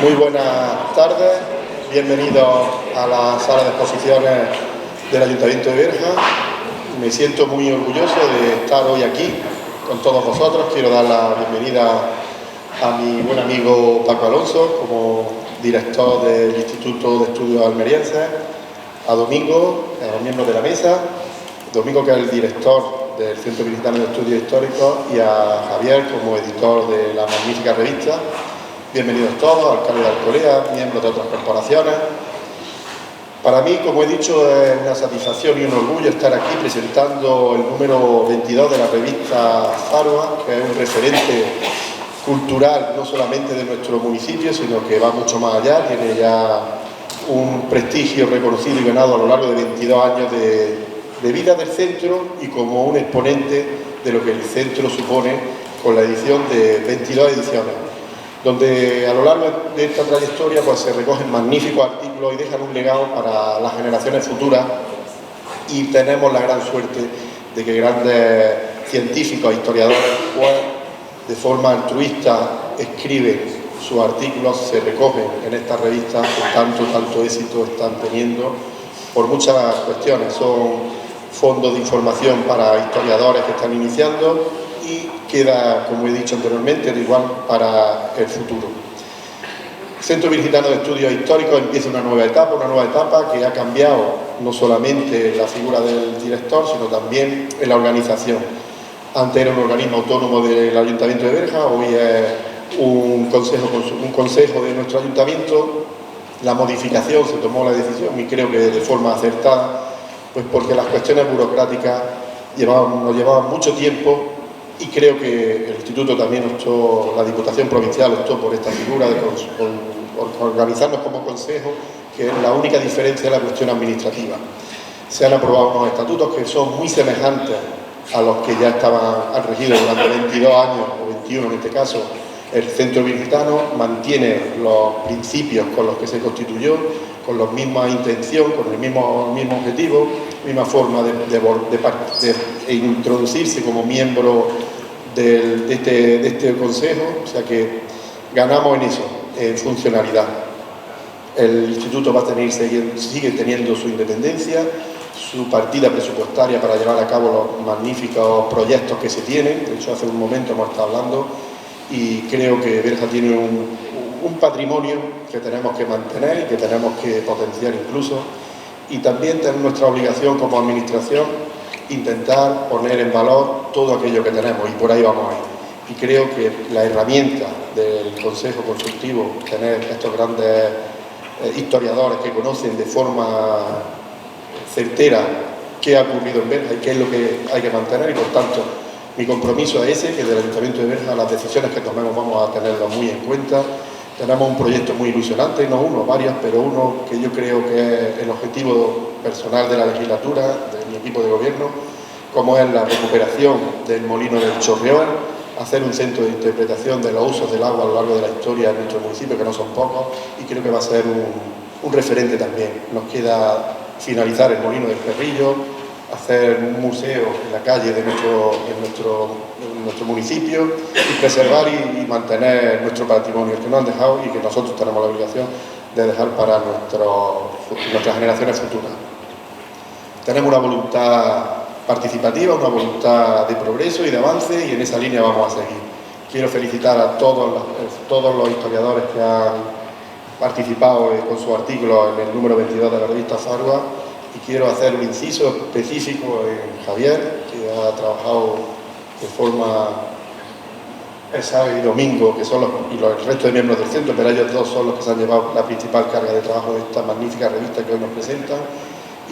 Muy buenas tardes, bienvenidos a la sala de exposiciones del Ayuntamiento de Berja. Me siento muy orgulloso de estar hoy aquí con todos vosotros. Quiero dar la bienvenida a mi buen amigo Paco Alonso como director del Instituto de Estudios Almerienses, a Domingo, a los miembros de la mesa, Domingo, que es el director del Centro Virgitano de Estudios Históricos, y a Javier como editor de la magnífica revista. Bienvenidos todos, alcalde de Alcolea, miembros de otras corporaciones. Para mí, como he dicho, es una satisfacción y un orgullo estar aquí presentando el número 22 de la revista Farua, que es un referente cultural no solamente de nuestro municipio, sino que va mucho más allá. Tiene ya un prestigio reconocido y ganado a lo largo de 22 años de vida del centro, y como un exponente de lo que el centro supone con la edición de 22 ediciones, donde a lo largo de esta trayectoria pues, se recogen magníficos artículos y dejan un legado para las generaciones futuras, y tenemos la gran suerte de que grandes científicos, historiadores, pues, de forma altruista escriben sus artículos, se recogen en estas revistas que tanto éxito están teniendo por muchas cuestiones. Son fondos de información para historiadores que están iniciando, y queda, como he dicho anteriormente, igual para el futuro. El Centro Virgitano de Estudios Históricos empieza una nueva etapa que ha cambiado no solamente la figura del director, sino también en la organización. Antes era un organismo autónomo del Ayuntamiento de Berja, hoy es un consejo de nuestro ayuntamiento. La modificación, se tomó la decisión, y creo que de forma acertada, pues porque las cuestiones burocráticas nos llevaban mucho tiempo, y creo que el Instituto también optó, la Diputación Provincial optó por esta figura de organizarnos como consejo, que es la única diferencia de la cuestión administrativa. Se han aprobado unos estatutos que son muy semejantes a los que ya han regido durante 22 años, o 21 en este caso, el Centro Virgitano. Mantiene los principios con los que se constituyó, con la misma intención, con el mismo objetivo, misma forma de introducirse como miembro de este consejo, o sea que ganamos en eso, en funcionalidad. El instituto sigue teniendo su independencia, su partida presupuestaria para llevar a cabo los magníficos proyectos que se tienen. De hecho, hace un momento hemos estado hablando, y creo que Berja tiene un patrimonio que tenemos que mantener y que tenemos que potenciar incluso, y también tenemos nuestra obligación como administración intentar poner en valor todo aquello que tenemos, y por ahí vamos a ir. Y creo que la herramienta del Consejo Consultivo, tener estos grandes historiadores que conocen de forma certera qué ha ocurrido en Berja y qué es lo que hay que mantener, y por tanto mi compromiso es ese, que del Ayuntamiento de Berja las decisiones que tomemos vamos a tenerlas muy en cuenta. Tenemos un proyecto muy ilusionante, no uno, varios, pero uno que yo creo que es el objetivo personal de la legislatura, de mi equipo de gobierno, como es la recuperación del Molino del Chorreón, hacer un centro de interpretación de los usos del agua a lo largo de la historia de nuestro municipio, que no son pocos, y creo que va a ser un referente también. Nos queda finalizar el Molino del Perrillo, hacer un museo en la calle de nuestro municipio, y preservar y mantener nuestro patrimonio, el que nos han dejado y que nosotros tenemos la obligación de dejar para nuestras generaciones futuras. Tenemos una voluntad participativa, una voluntad de progreso y de avance, y en esa línea vamos a seguir. Quiero felicitar a todos los historiadores que han participado con su artículo en el número 22 de la revista Farua, y quiero hacer un inciso específico en Javier, que ha trabajado de forma, y Domingo, que son el resto de miembros del centro, pero ellos dos son los que se han llevado la principal carga de trabajo de esta magnífica revista que hoy nos presentan.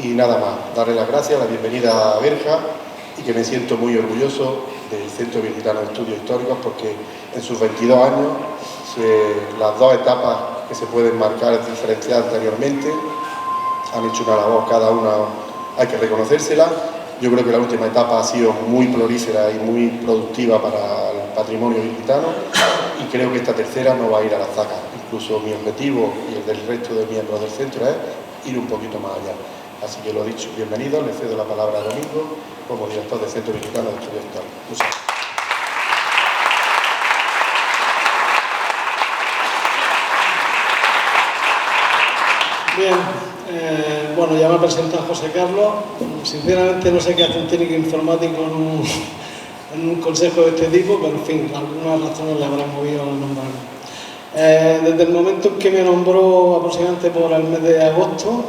Y nada más, darle las gracias, la bienvenida a Berja, y que me siento muy orgulloso del Centro Virgitano de Estudios Históricos, porque en sus 22 años, las dos etapas que se pueden marcar diferenciadas anteriormente, han hecho una labor, cada una hay que reconocérsela. Yo creo que la última etapa ha sido muy prolífera y muy productiva para el patrimonio virgitano, y creo que esta tercera no va a ir a la zaga. Incluso mi objetivo y el del resto de miembros del centro es ir un poquito más allá. Así que lo dicho, bienvenido, le cedo la palabra a Domingo como director del Centro Virgitano de Estudios Históricos. Muchas gracias. Bien, bueno, ya me ha presentado José Carlos. Sinceramente no sé qué hace un técnico informático en un consejo de este tipo, pero en fin, algunas razones le habrán movido a nombrarme. Desde el momento en que me nombró aproximadamente por el mes de agosto,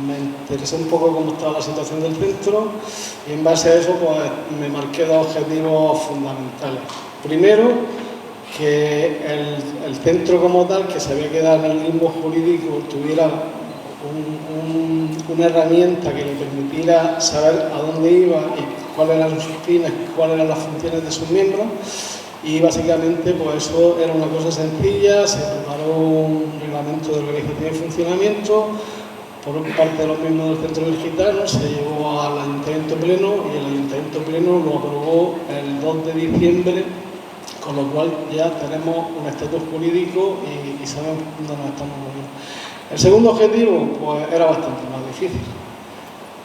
me interesé un poco cómo estaba la situación del centro y en base a eso pues, me marqué dos objetivos fundamentales. Primero, que el centro como tal, que se había quedado en el limbo jurídico, tuviera una herramienta que le permitiera saber a dónde iba y cuáles eran sus fines, cuáles eran las funciones de sus miembros. Y básicamente pues eso era una cosa sencilla, se preparó un reglamento de organización y funcionamiento por parte de los miembros del Centro Virgitano, se llevó al Ayuntamiento Pleno y el Ayuntamiento Pleno lo aprobó el 2 de diciembre, con lo cual ya tenemos un estatus jurídico y sabemos dónde nos estamos moviendo. El segundo objetivo pues era bastante más difícil.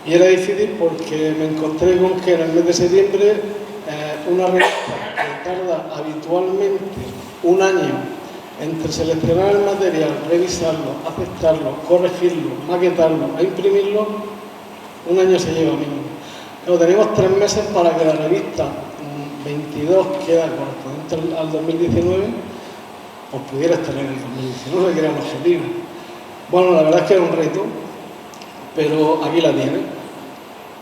Y era difícil porque me encontré con que en el mes de septiembre una revista que tarda habitualmente un año entre seleccionar el material, revisarlo, aceptarlo, corregirlo, maquetarlo e imprimirlo, un año se lleva mínimo. Pero tenemos 3 meses para que la revista 22 queda correspondiente al 2019, pues pudiera estar en el 2019, que era el objetivo. Bueno, la verdad es que era un reto, pero aquí la tiene.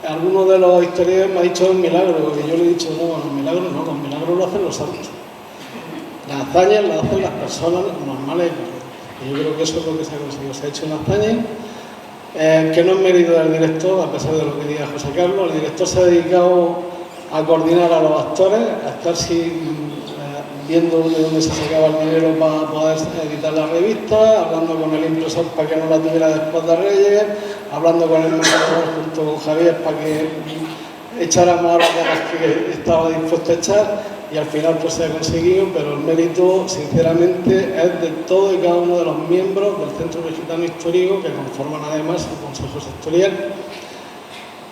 Algunos de los historiadores me ha dicho un milagro, y yo le he dicho, no, los milagros no, los milagros lo hacen los santos. Las hazañas las hacen las personas normales y yo creo que eso es lo que se ha conseguido. Se ha hecho una hazaña que no es mérito del director, a pesar de lo que diga José Carlos. El director se ha dedicado a coordinar a los actores, a estar viendo de dónde se sacaba el dinero para poder editar la revista, hablando con el impresor para que no la tuviera después de Reyes, hablando con el maquetador junto con Javier para que echáramos a las ganas que estaba dispuesto a echar, y al final pues se ha conseguido, pero el mérito sinceramente es de todo y cada uno de los miembros del Centro Virgitano Histórico, que conforman además el Consejo Sectorial.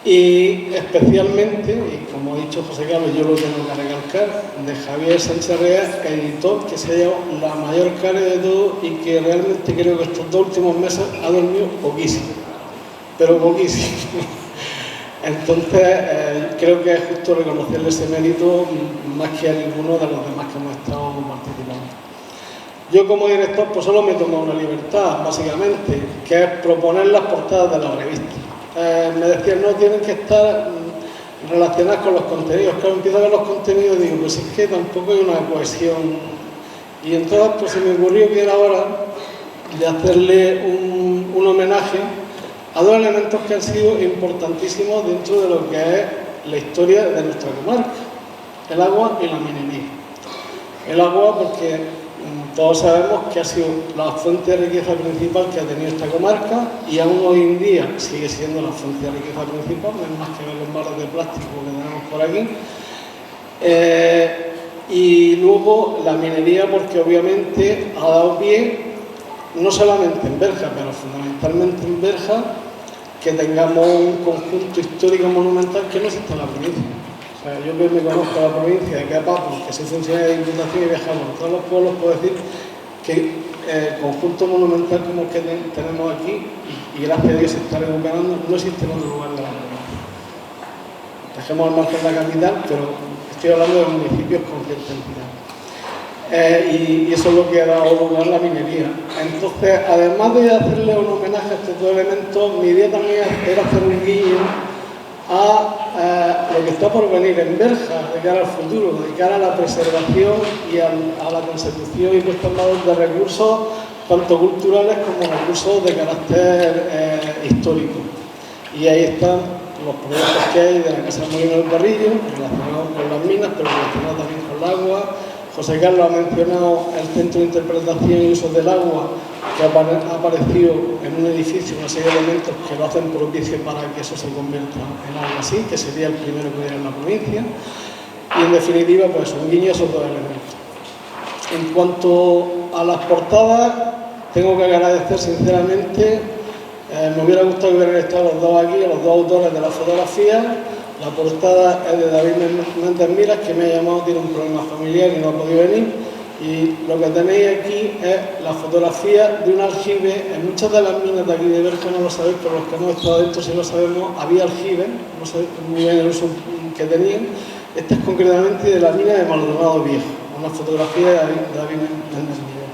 Y especialmente, y como ha dicho José Carlos, yo lo tengo que recalcar, de Javier Sánchez Real, editor, que se ha llevado la mayor carga de todo y que realmente creo que estos 2 últimos meses ha dormido poquísimo, pero poquísimo. Entonces, creo que es justo reconocerle ese mérito más que a ninguno de los demás que hemos estado participando. Yo como director pues solo me tomo una libertad, básicamente, que es proponer las portadas de la revista. Me decían, no, tienen que estar relacionadas con los contenidos. Claro, empiezo a ver los contenidos y digo, pues es que tampoco hay una cohesión. Y entonces pues se me ocurrió que era hora de hacerle un homenaje a 2 elementos que han sido importantísimos dentro de lo que es la historia de nuestra comarca: el agua y la minería. El agua porque todos sabemos que ha sido la fuente de riqueza principal que ha tenido esta comarca y aún hoy en día sigue siendo la fuente de riqueza principal, no es más que ver los mares de plástico que tenemos por aquí. Y luego la minería porque obviamente ha dado pie, no solamente en Berja, pero fundamentalmente en Berja, que tengamos un conjunto histórico monumental que no existe en la provincia. O sea, yo que me conozco la provincia de Capapo, que soy funcionario de Diputación y viajamos en todos los pueblos, puedo decir que el conjunto monumental como el que tenemos aquí, y gracias a Dios se está recuperando, no existe en otro lugar de la provincia. Dejemos al margen la capital, pero estoy hablando de municipios con cierta entidad. Y eso es lo que ha dado lugar a la minería. Entonces, además de hacerle un homenaje a estos 2 elementos, mi idea también era hacer un guiño a lo que está por venir en Berja de cara al futuro, de cara a la preservación y a la consecución y puesta en valor de recursos tanto culturales como recursos de carácter histórico. Y ahí están los proyectos que hay de la Casa Molino del Barrillo, relacionados con las minas, pero relacionados también con el agua. José Carlos ha mencionado el Centro de Interpretación y Usos del Agua, que ha aparecido en un edificio, una serie de elementos que lo hacen propicio para que eso se convierta en algo así, que sería el primero que hubiera en la provincia. Y en definitiva, pues un guiño a esos 2 elementos. En cuanto a las portadas, tengo que agradecer sinceramente, me hubiera gustado que hubieran estado los 2 aquí, los 2 autores de la fotografía. La portada es de David Méndez Miras, que me ha llamado, tiene un problema familiar y no ha podido venir. Y lo que tenéis aquí es la fotografía de un aljibe. En muchas de las minas de aquí de Berja no lo sabéis, pero los que hemos estado dentro sí lo sabemos, había aljibes, no sé muy bien el uso que tenían. Esta es concretamente de la mina de Maldonado Viejo, una fotografía de David Méndez Miguel.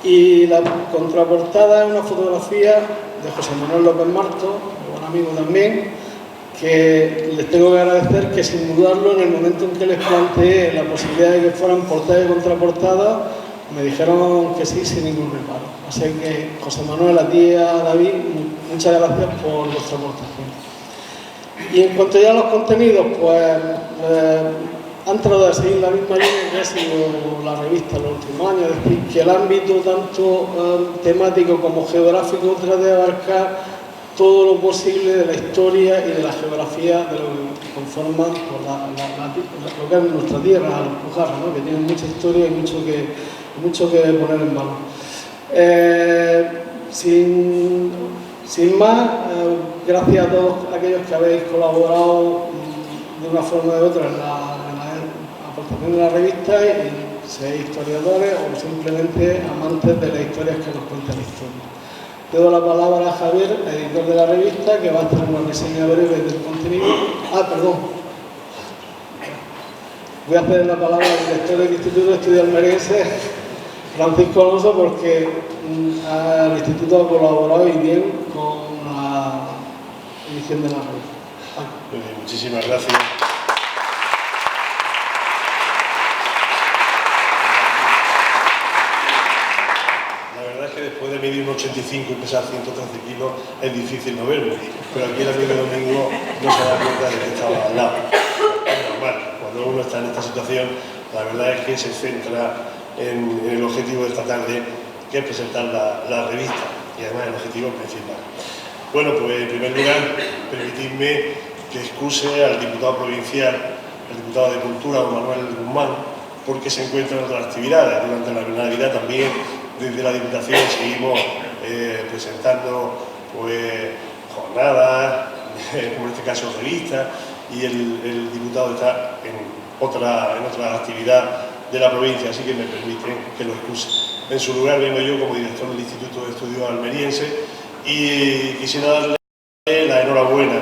Y la contraportada es una fotografía de José Manuel López Marto, un buen amigo también, que les tengo que agradecer que sin dudarlo, en el momento en que les planteé la posibilidad de que fueran portada y contraportada, me dijeron que sí, sin ningún reparo. Así que, José Manuel, a ti y a David, muchas gracias por vuestra aportación. Y en cuanto ya a los contenidos, pues han tratado de seguir la misma línea que ha sido la revista en los últimos años, es decir, que el ámbito tanto temático como geográfico trate de abarcar todo lo posible de la historia y de la geografía de lo que conforman lo que es nuestra tierra, la Alpujarra, ¿no? Que tiene mucha historia y mucho que poner en valor. Sin más, gracias a todos aquellos que habéis colaborado de una forma u otra en la aportación de la revista, y seáis historiadores o simplemente amantes de las historias que nos cuenta la historia. Le doy la palabra a Javier, editor de la revista, que va a hacer una reseña breve del contenido. Perdón. Voy a hacer la palabra al director del Instituto de Estudios Almerienses, Francisco Alonso, porque el Instituto ha colaborado y bien con la edición de la revista. Muchísimas gracias. Después de medir un 85 y pesar 113 kilos, es difícil no verme, pero aquí el amigo Domingo no se da cuenta de que estaba al lado. Es normal, cuando uno está en esta situación, la verdad es que se centra en el objetivo de esta tarde, que es presentar la revista, y además el objetivo principal. Bueno, pues en primer lugar, permitidme que excuse al diputado provincial, el diputado de Cultura, don Manuel Guzmán, porque se encuentra en otras actividades. Durante la Navidad también, desde la Diputación, seguimos presentando jornadas, como en este caso revistas, y el diputado está en otra actividad de la provincia, así que me permiten que lo excuse. En su lugar vengo yo como director del Instituto de Estudios Almerienses y quisiera darle la enhorabuena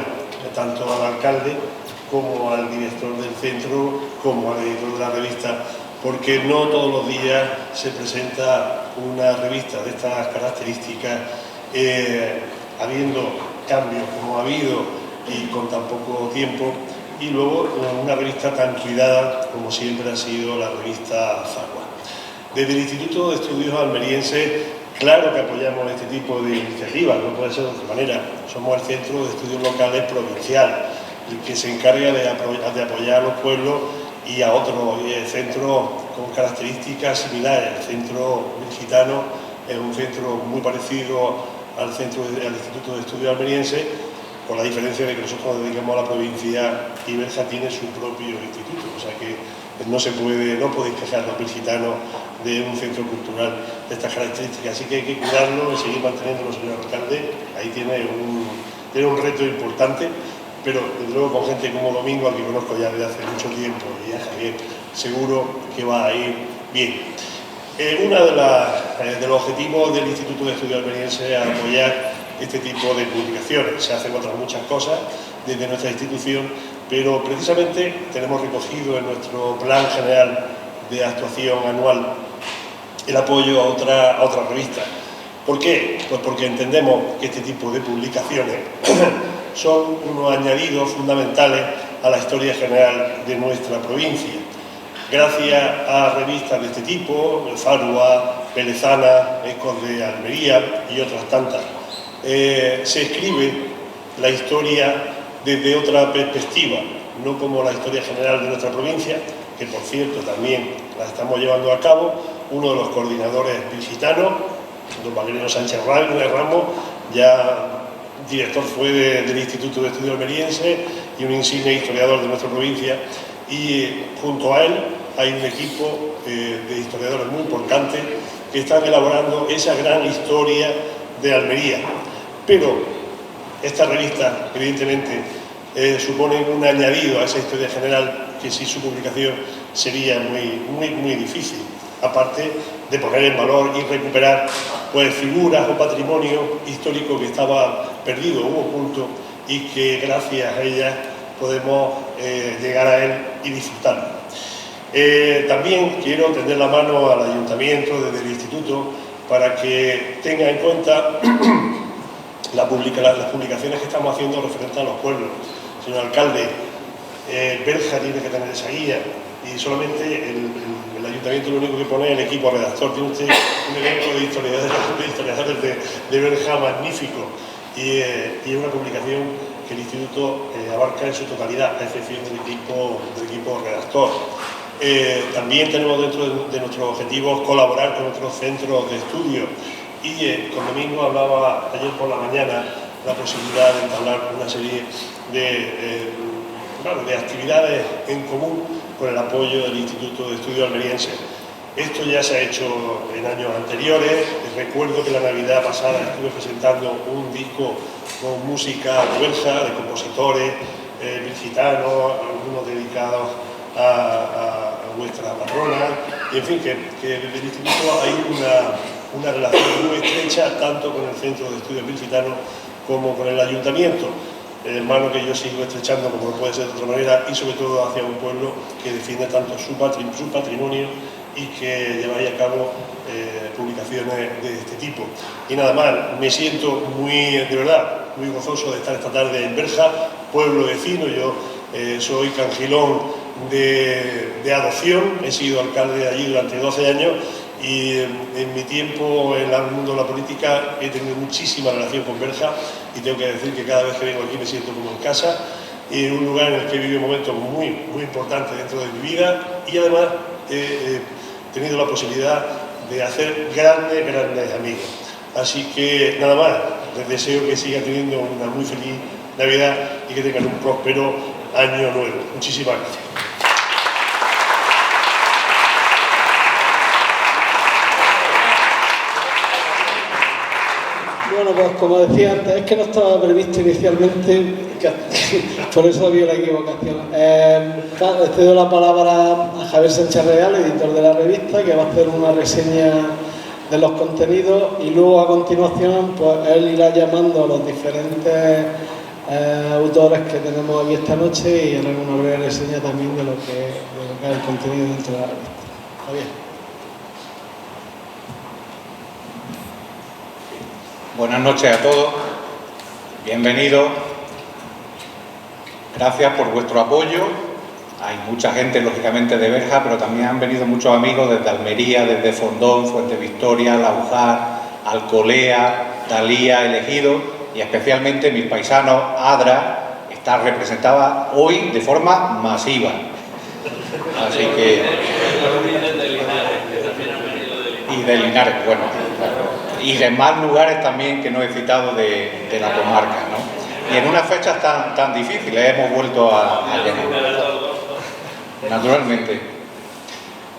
tanto al alcalde como al director del centro, como al editor de la revista, porque no todos los días se presenta una revista de estas características, habiendo cambios como ha habido y con tan poco tiempo, y luego una revista tan cuidada como siempre ha sido la revista Farwa. Desde el Instituto de Estudios Almerienses, claro que apoyamos este tipo de iniciativas, no puede ser de otra manera. Somos el Centro de Estudios Locales Provincial, el que se encarga de apoyar a los pueblos y a otros centros con características similares. El centro gitano es un centro muy parecido al Instituto de Estudios Almerienses, con la diferencia de que nosotros nos dedicamos a la provincia y Berja tiene su propio instituto, o sea que no podéis quejar los gitanos de un centro cultural de estas características, así que hay que cuidarlo y seguir manteniéndolo, señor alcalde. Ahí tiene un reto importante, pero desde luego con gente como Domingo, al que conozco ya desde hace mucho tiempo, y a Javier, seguro que va a ir bien. Uno de los objetivos del Instituto de Estudios Almerienses es apoyar este tipo de publicaciones. Se hacen otras muchas cosas desde nuestra institución, pero precisamente tenemos recogido en nuestro plan general de actuación anual el apoyo a otra revista. ¿Por qué? Pues porque entendemos que este tipo de publicaciones son unos añadidos fundamentales a la historia general de nuestra provincia. Gracias a revistas de este tipo, Farwa, Pelezana, Ecos de Almería y otras tantas, se escribe la historia desde otra perspectiva, no como la historia general de nuestra provincia, que por cierto también la estamos llevando a cabo. Uno de los coordinadores gitanos, don Valeriano Sánchez Ramos, ya director fue del Instituto de Estudios Almerienses y un insigne historiador de nuestra provincia, y junto a él hay un equipo de historiadores muy importantes que están elaborando esa gran historia de Almería. Pero esta revista, evidentemente, supone un añadido a esa historia general que sin su publicación sería muy difícil. aparte de poner en valor y recuperar pues figuras o patrimonio histórico que estaba perdido o oculto y que gracias a ellas podemos llegar a él y disfrutarlo. También quiero tender la mano al ayuntamiento desde el instituto para que tenga en cuenta las publicaciones que estamos haciendo referentes a los pueblos. Señor alcalde, Berja tiene que tener esa guía y solamente el ayuntamiento lo único que pone es el equipo redactor. Tiene usted un elenco de historiadores de Berja magnífico y es una publicación que el instituto abarca en su totalidad, a excepción del equipo redactor. También tenemos dentro de nuestros objetivos colaborar con otros centros de estudio y con Domingo hablaba ayer por la mañana la posibilidad de entablar una serie de actividades en común con el apoyo del Instituto de Estudios Almeriense. Esto ya se ha hecho en años anteriores. Recuerdo que la Navidad pasada estuve presentando un disco con música diversa de compositores gitanos, algunos dedicados a vuestra patrona, y en fin, que desde el instituto hay una relación muy estrecha tanto con el Centro de Estudios Gitanos como con el ayuntamiento, mano que yo sigo estrechando como no puede ser de otra manera, y sobre todo hacia un pueblo que defiende tanto su patrimonio y que lleváis a cabo publicaciones de este tipo. Y nada más, me siento de verdad muy gozoso de estar esta tarde en Berja, pueblo vecino. Yo soy cangilón de adopción, he sido alcalde de allí durante 12 años y en mi tiempo en el mundo de la política he tenido muchísima relación con Berja y tengo que decir que cada vez que vengo aquí me siento como en casa y en un lugar en el que he vivido momentos muy importantes dentro de mi vida y además he tenido la posibilidad de hacer grandes amigos. Así que nada más, les deseo que sigan teniendo una muy feliz Navidad y que tengan un próspero año nuevo. Muchísimas gracias. Bueno, pues como decía antes, es que no estaba previsto inicialmente, por eso había la equivocación. Cedo la palabra a Javier Sánchez Real, editor de la revista, que va a hacer una reseña de los contenidos y luego a continuación pues él irá llamando a los diferentes autores que tenemos aquí esta noche y hará una breve reseña también de lo que es el contenido dentro de la revista. Javier. Buenas noches a todos, bienvenidos, gracias por vuestro apoyo. Hay mucha gente, lógicamente, de Berja, pero también han venido muchos amigos desde Almería, desde Fondón, Fuente Victoria, Laujar, Alcolea, Dalía, El Ejido y especialmente mis paisanos Adra está representada hoy de forma masiva. Así que... Y de Linares, bueno, y de más lugares también que no he citado de la comarca, ¿no? Y en unas fechas tan difíciles hemos vuelto a llenar. Naturalmente.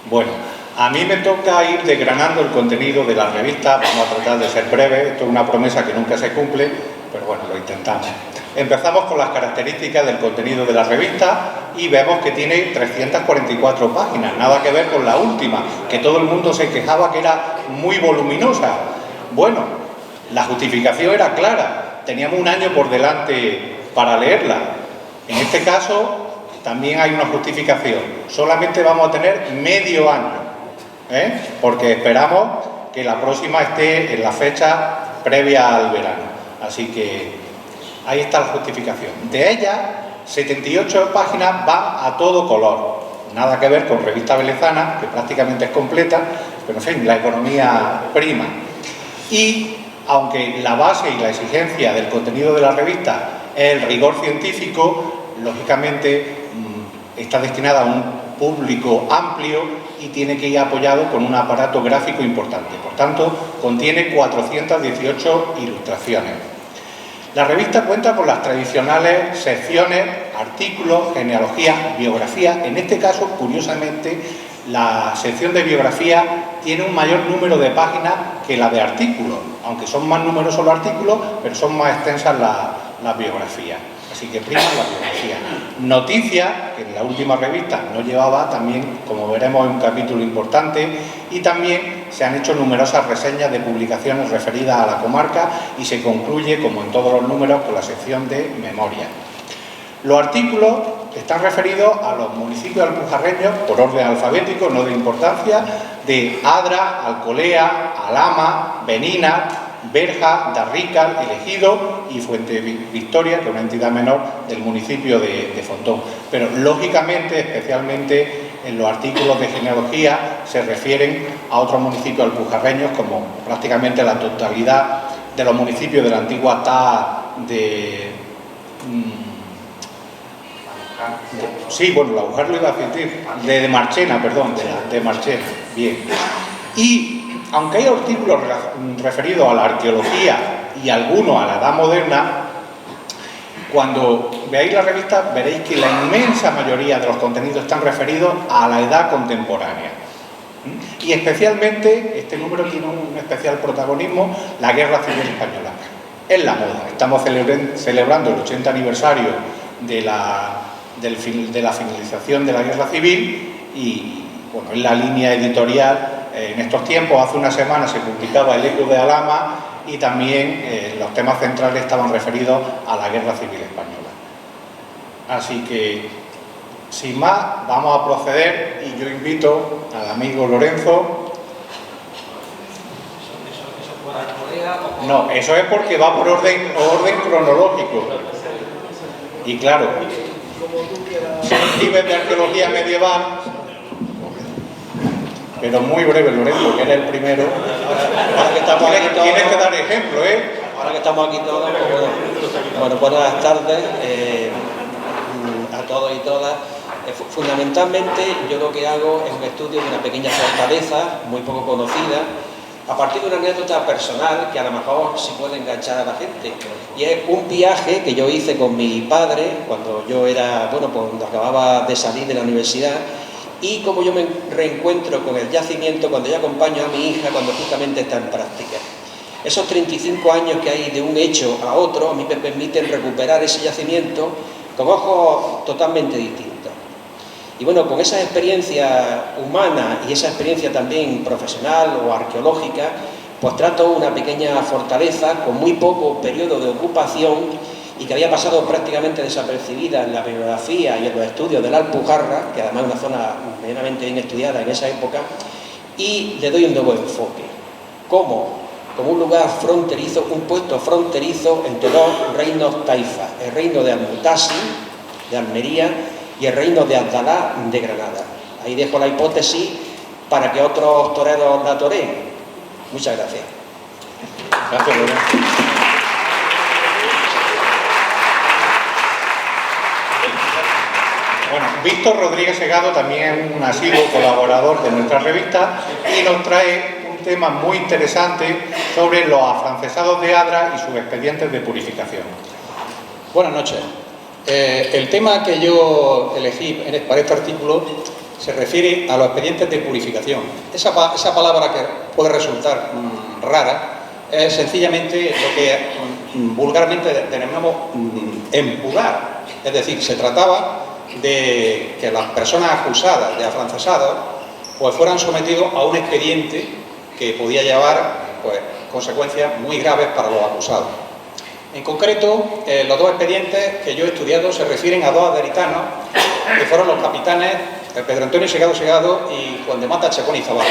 Bueno, a mí me toca ir desgranando el contenido de la revista. Vamos a tratar de ser breves, esto es una promesa que nunca se cumple, pero bueno, lo intentamos. Empezamos con las características del contenido de la revista y vemos que tiene 344 páginas, nada que ver con la última, que todo el mundo se quejaba que era muy voluminosa. Bueno, la justificación era clara, teníamos un año por delante para leerla. En este caso también hay una justificación, solamente vamos a tener medio año, porque esperamos que la próxima esté en la fecha previa al verano. Así que ahí está la justificación. De ella, 78 páginas van a todo color. Nada que ver con Revista Velezana, que prácticamente es completa, pero en fin, la economía prima. Y aunque la base y la exigencia del contenido de la revista es el rigor científico, lógicamente está destinada a un público amplio y tiene que ir apoyado con un aparato gráfico importante. Por tanto, contiene 418 ilustraciones. La revista cuenta con las tradicionales secciones, artículos, genealogía, biografía. En este caso, curiosamente, la sección de biografía tiene un mayor número de páginas que la de artículos, aunque son más numerosos los artículos, pero son más extensas las biografías. Así que prima la biografía. Noticias, que en la última revista no llevaba, también, como veremos, es un capítulo importante, y también se han hecho numerosas reseñas de publicaciones referidas a la comarca y se concluye, como en todos los números, con la sección de memoria. Los artículos están referidos a los municipios alpujarreños por orden alfabético, no de importancia, de Adra, Alcolea, Alhama, Benina, Berja, Darrícar, El Ejido y Fuente Victoria, que es una entidad menor del municipio de Fontón. Pero, lógicamente, especialmente en los artículos de genealogía, se refieren a otros municipios alpujarreños, como prácticamente la totalidad de los municipios de la antigua TA la Ujar lo iba a decir, de Marchena, perdón, de Marchena, bien. Y aunque hay artículos referidos a la arqueología y algunos a la edad moderna, cuando veáis la revista veréis que la inmensa mayoría de los contenidos están referidos a la edad contemporánea. Y especialmente, este número tiene un especial protagonismo, la Guerra Civil Española. Es la moda. Estamos celebrando el 80 aniversario de la finalización de la Guerra Civil y, bueno, en la línea editorial, en estos tiempos, hace una semana se publicaba El Eco de Alhama y también los temas centrales estaban referidos a la Guerra Civil Española. Así que, sin más, vamos a proceder y yo invito al amigo Lorenzo. No, eso es porque va por orden cronológico. Y claro, libros de arqueología medieval, pero muy breve, Lorenzo, que eres el primero. Ahora que estamos aquí todos, tienes que dar ejemplo, ¿eh? Ahora que estamos aquí todos, bueno, buenas tardes a todos y todas. Fundamentalmente, yo lo que hago es un estudio de una pequeña fortaleza, muy poco conocida, a partir de una anécdota personal que a lo mejor sí puede enganchar a la gente. Y es un viaje que yo hice con mi padre cuando yo era, bueno, cuando acababa de salir de la universidad, y como yo me reencuentro con el yacimiento cuando yo acompaño a mi hija cuando justamente está en práctica. Esos 35 años que hay de un hecho a otro a mí me permiten recuperar ese yacimiento con ojos totalmente distintos. Y bueno, con esa experiencia humana y esa experiencia también profesional o arqueológica, pues trato una pequeña fortaleza con muy poco periodo de ocupación y que había pasado prácticamente desapercibida en la bibliografía y en los estudios de la Alpujarra, que además es una zona medianamente bien estudiada en esa época, y le doy un nuevo enfoque. ¿Cómo? Como un lugar fronterizo, un puesto fronterizo entre dos reinos taifas, el reino de Almutasi, de Almería, y el reino de Abdalá, de Granada. Ahí dejo la hipótesis para que otros toreros la toreen. Muchas gracias. Gracias, Lorenzo. Bueno, Víctor Rodríguez Segado también es un asiduo colaborador de nuestra revista y nos trae un tema muy interesante sobre los afrancesados de Adra y sus expedientes de purificación. Buenas noches. El tema que yo elegí para este artículo se refiere a los expedientes de purificación. Esa palabra que puede resultar rara es sencillamente lo que vulgarmente denominamos empurar. Es decir, se trataba de que las personas acusadas de afrancesados pues fueran sometidos a un expediente que podía llevar pues consecuencias muy graves para los acusados. En concreto, los dos expedientes que yo he estudiado se refieren a dos aderitanos que fueron los capitanes Pedro Antonio Segado y Juan de Mata Chacón y Zavala.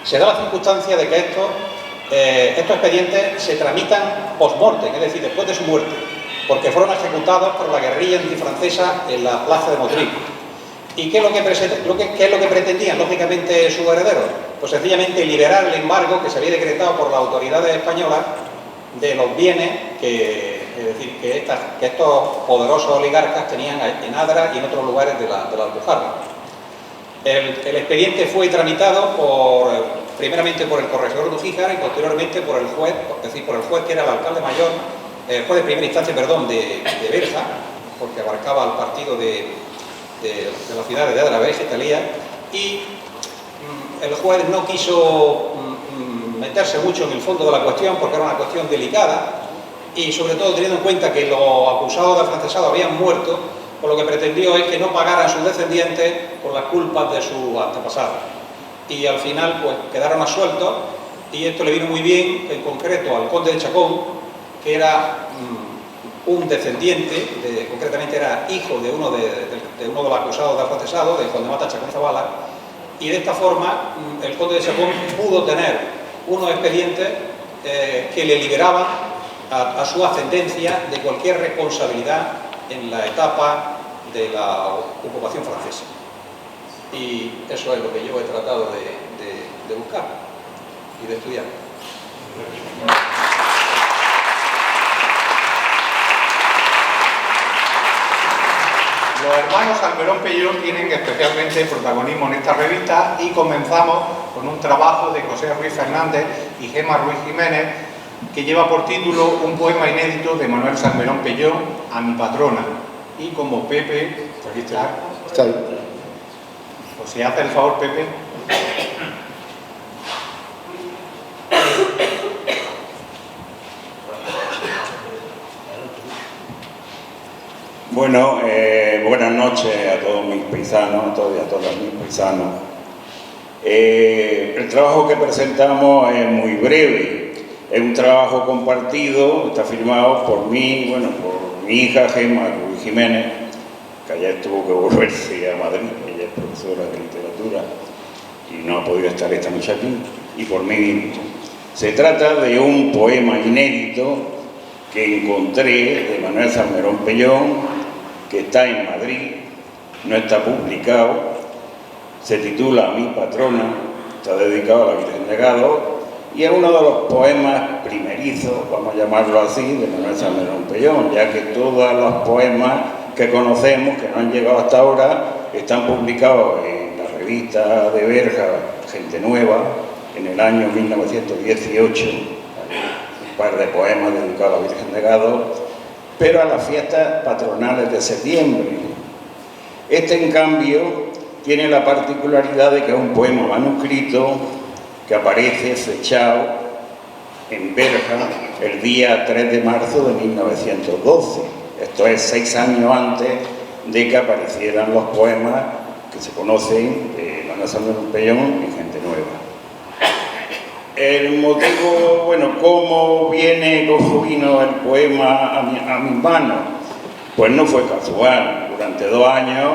Se da la circunstancia de que estos expedientes se tramitan post-mortem, es decir, después de su muerte, porque fueron ejecutados por la guerrilla antifrancesa en la plaza de Motril. ¿Y qué es lo que pretendían, lógicamente, sus herederos? Pues sencillamente liberar el embargo que se había decretado por las autoridades españolas de los bienes que estos poderosos oligarcas tenían en Adra y en otros lugares de la Alpujarra. El expediente fue tramitado primeramente por el corregidor de Ufíjar y posteriormente por el juez, es decir, por el juez que era el alcalde mayor, el juez de primera instancia, perdón, de Berja, porque abarcaba al partido de la ciudad de Adra, Berja y Talía, y el juez no quiso meterse mucho en el fondo de la cuestión porque era una cuestión delicada y sobre todo teniendo en cuenta que los acusados de afrancesados habían muerto, pues lo que pretendió es que no pagaran sus descendientes por las culpas de sus antepasados. Y al final pues quedaron absueltos, y esto le vino muy bien, en concreto al conde de Chacón, que era un descendiente, concretamente era hijo de uno de los acusados de afrancesado, del conde Mata Chacón Zavala, y de esta forma el conde de Chacón pudo tener unos expedientes que le liberaban a su ascendencia de cualquier responsabilidad en la etapa de la ocupación francesa. Y eso es lo que yo he tratado de buscar y de estudiar. Los hermanos Salmerón Pellón tienen especialmente protagonismo en esta revista, y comenzamos con un trabajo de José Ruiz Fernández y Gemma Ruiz Jiménez, que lleva por título un poema inédito de Manuel Salmerón Pellón, A mi patrona. Y como Pepe, aquí está ahí. Pues si hace el favor, Pepe. Bueno, buenas noches a todos mis paisanos, a todos y a todas mis paisanos. El trabajo que presentamos es muy breve, es un trabajo compartido, está firmado por mí, bueno, por mi hija Gemma Ruiz Jiménez, que ayer tuvo que volverse a Madrid, ella es profesora de literatura y no ha podido estar esta noche aquí, y por mí mismo. Se trata de un poema inédito que encontré de Manuel Salmerón Pellón, que está en Madrid, no está publicado, se titula A mi patrona, está dedicado a la Virgen de Gado, y es uno de los poemas primerizos, vamos a llamarlo así, de Manuel Salmerón Pellón, ya que todos los poemas que conocemos, que no han llegado hasta ahora, están publicados en la revista de Berja, Gente Nueva, en el año 1918, un par de poemas dedicados a la Virgen de Gado, pero a las fiestas patronales de septiembre. Este, en cambio, tiene la particularidad de que es un poema manuscrito que aparece fechado en Berja el día 3 de marzo de 1912. Esto es 6 años antes de que aparecieran los poemas que se conocen de Manuel Salmerón Pellón en Gente Nueva. El motivo, bueno, cómo vino el poema a mis manos, pues no fue casual. Durante 2 años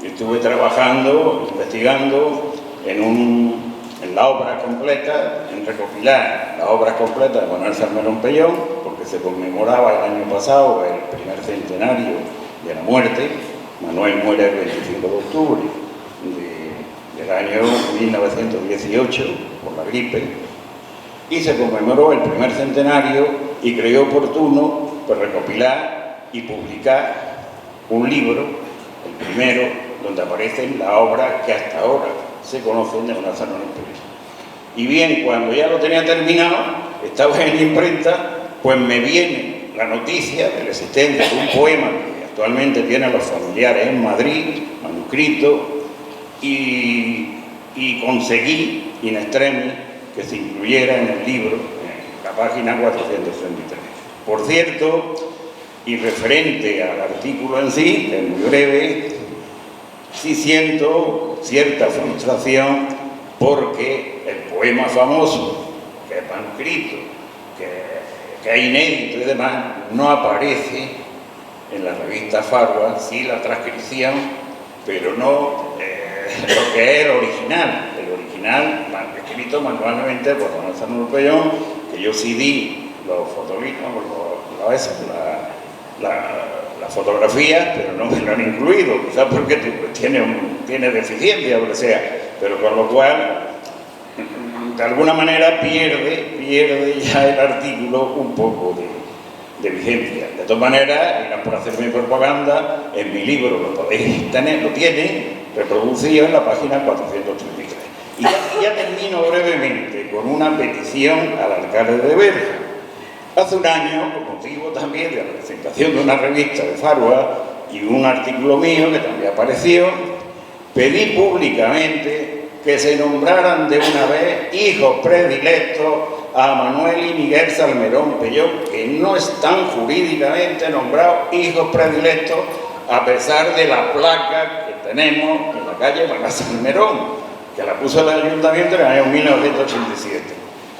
estuve trabajando, investigando en la obra completa, en recopilar la obra completa de Manuel Salmerón Pellón, porque se conmemoraba el año pasado el primer centenario de la muerte. Manuel muere el 25 de octubre del año 1918 por la gripe, y se conmemoró el primer centenario, y creó oportuno pues recopilar y publicar un libro, el primero, donde aparecen las obras que hasta ahora se conocen de Manuel Salmerón Pellón. Y bien, cuando ya lo tenía terminado, estaba en imprenta, pues me viene la noticia de la existencia de un poema que actualmente tienen los familiares en Madrid, manuscrito, y conseguí in extremis que se incluyera en el libro, en la página 433. Por cierto, y referente al artículo en sí, que es muy breve, sí siento cierta frustración porque el poema famoso, que es manuscrito, que es inédito y demás, no aparece en la revista Farwa, sí la transcripción, pero no lo que es el original escrito manualmente por Manuel Salmerón Pellón, que yo sí di los fotolitos, las fotografías, pero no me lo han incluido, quizás porque tiene deficiencia o lo que sea, pero con lo cual, de alguna manera, pierde ya el artículo un poco de vigencia. De todas maneras, y no por hacerme propaganda, en mi libro lo podéis tener, lo tienen reproducido en la página 433. Y ya termino brevemente con una petición al alcalde de Berja. Hace un año, con motivo también de la presentación de una revista de Farwa y un artículo mío que también apareció, pedí públicamente que se nombraran de una vez hijos predilectos a Manuel y Miguel Salmerón Pellón, que no están jurídicamente nombrados hijos predilectos a pesar de la placa que tenemos en la calle Salmerón, que la puso el ayuntamiento en el año 1987.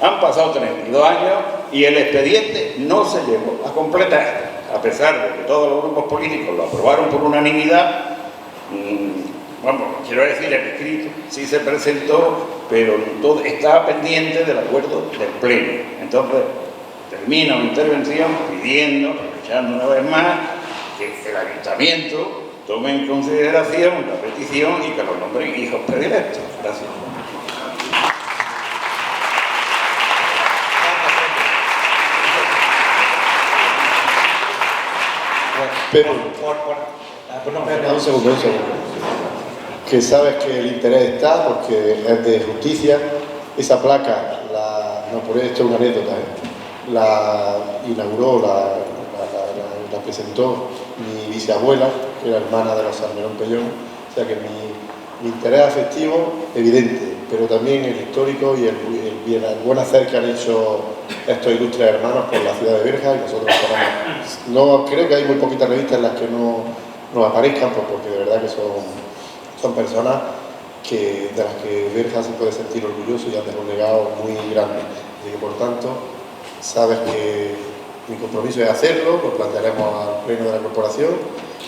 Han pasado 32 años y el expediente no se llegó a completar, a pesar de que todos los grupos políticos lo aprobaron por unanimidad. Vamos, quiero decir, el escrito sí se presentó, pero todo estaba pendiente del acuerdo del Pleno. Entonces, termino mi intervención pidiendo, aprovechando una vez más, que el ayuntamiento tome en consideración la petición y que los nombren hijos predilectos. Gracias. Pero, un segundo. Que sabes que el interés está porque es de justicia. Esa placa, no por esto es una anécdota, la inauguró, la presentó mi bisabuela, que era hermana de los Salmerón Pellón. O sea que mi interés afectivo, evidente, pero también el histórico y el buen hacer que han hecho estos ilustres hermanos por la ciudad de Berja, y nosotros no creo que hay muy poquitas revistas en las que no aparezcan, pues porque de verdad que son personas de las que Berja se puede sentir orgulloso y han dejado un legado muy grande. Y que por tanto, sabes que mi compromiso es hacerlo, lo plantearemos al pleno de la corporación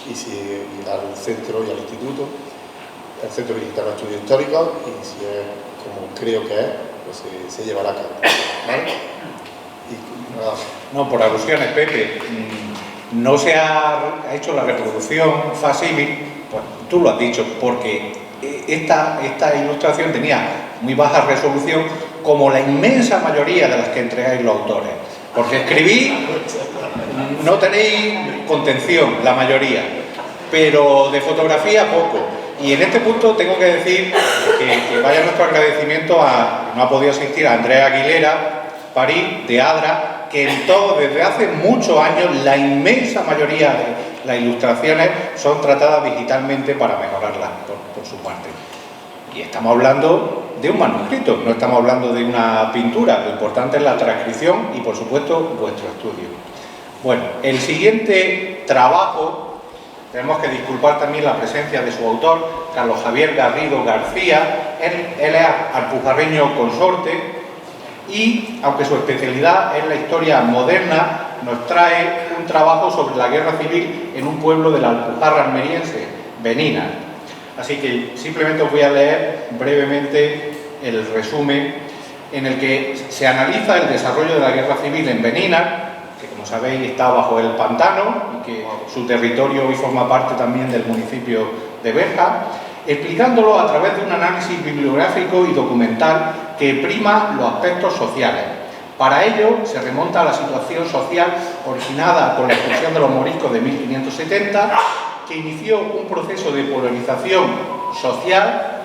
y al centro y al instituto, al Centro Visitado de Estudios Históricos, y si es como creo que es, pues se llevará a cabo. ¿Vale? No, por alusiones, Pepe. No se ha hecho la reproducción facímil, pues tú lo has dicho, porque esta ilustración tenía muy baja resolución, como la inmensa mayoría de las que entregáis los autores. Porque escribí, no tenéis contención, la mayoría, pero de fotografía poco. Y en este punto tengo que decir que vaya nuestro agradecimiento no ha podido asistir a Andrea Aguilera, París, de ADRA, que desde hace muchos años la inmensa mayoría de las ilustraciones son tratadas digitalmente para mejorarlas por su parte. Y estamos hablando de un manuscrito, no estamos hablando de una pintura. Lo importante es la transcripción y, por supuesto, vuestro estudio. Bueno, el siguiente trabajo, tenemos que disculpar también la presencia de su autor, Carlos Javier Garrido García. Él es alpujarreño consorte y, aunque su especialidad es la historia moderna, nos trae un trabajo sobre la guerra civil en un pueblo de la Alpujarra almeriense, Benina. Así que simplemente os voy a leer brevemente el resumen en el que se analiza el desarrollo de la guerra civil en Benina, que como sabéis está bajo el pantano y que su territorio hoy forma parte también del municipio de Berja, explicándolo a través de un análisis bibliográfico y documental que prima los aspectos sociales. Para ello se remonta a la situación social originada con la expulsión de los moriscos de 1570, que inició un proceso de polarización social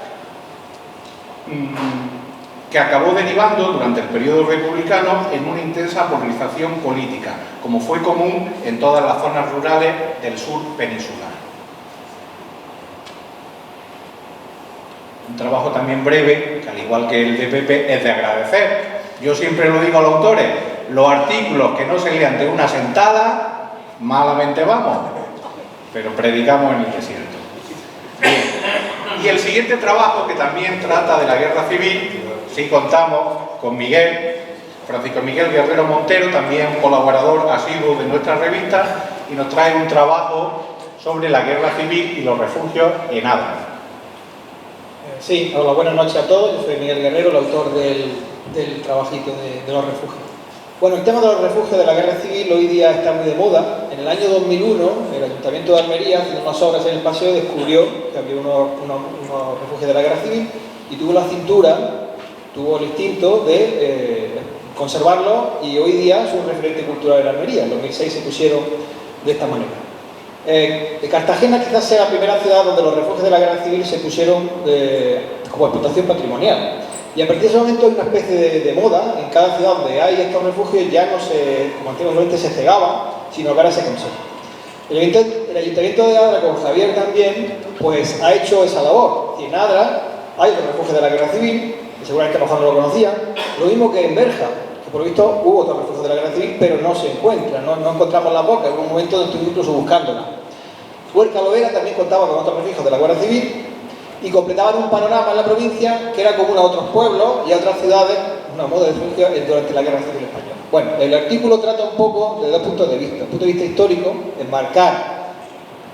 que acabó derivando durante el periodo republicano en una intensa polarización política, como fue común en todas las zonas rurales del sur peninsular. Un trabajo también breve, que al igual que el de Pepe, es de agradecer. Yo siempre lo digo a los autores, los artículos que no se lean de una sentada, malamente vamos, pero predicamos en el desierto. Bien. Y el siguiente trabajo, que también trata de la guerra civil, sí contamos con Miguel, Francisco Miguel Guerrero Montero, también un colaborador asiduo de nuestra revista, y nos trae un trabajo sobre la guerra civil y los refugios en Adra. Sí, hola, buenas noches a todos. Yo soy Miguel Guerrero, el autor del trabajito de los refugios. Bueno, el tema de los refugios de la guerra civil hoy día está muy de moda. En el año 2001, el Ayuntamiento de Almería, haciendo unas obras en el paseo, descubrió que había unos refugios de la guerra civil y tuvo la cintura, tuvo el instinto de conservarlos, y hoy día es un referente cultural en Almería. En 2006 se pusieron de esta manera. Cartagena quizás sea la primera ciudad donde los refugios de la guerra civil se pusieron como explotación patrimonial. Y a partir de ese momento hay una especie de moda en cada ciudad donde hay estos refugios. Ya no se, como antiguamente se cegaban, sino que ahora se conservan. El Ayuntamiento de Adra, con Javier también, pues ha hecho esa labor. Y en Adra hay los refugios de la guerra civil, que seguramente a lo mejor no lo conocían, lo mismo que en Berja, que por lo visto hubo otros refugios de la guerra civil, pero no se encuentran, no encontramos la boca. Hubo un momento donde estuvimos incluso buscándola. Huerca Lovera también contaba con otros refugios de la Guardia Civil y completaban un panorama en la provincia que era común a otros pueblos y a otras ciudades, una moda de refugio durante la Guerra Civil Española. Bueno, el artículo trata un poco de dos puntos de vista. Desde el punto de vista histórico, enmarcar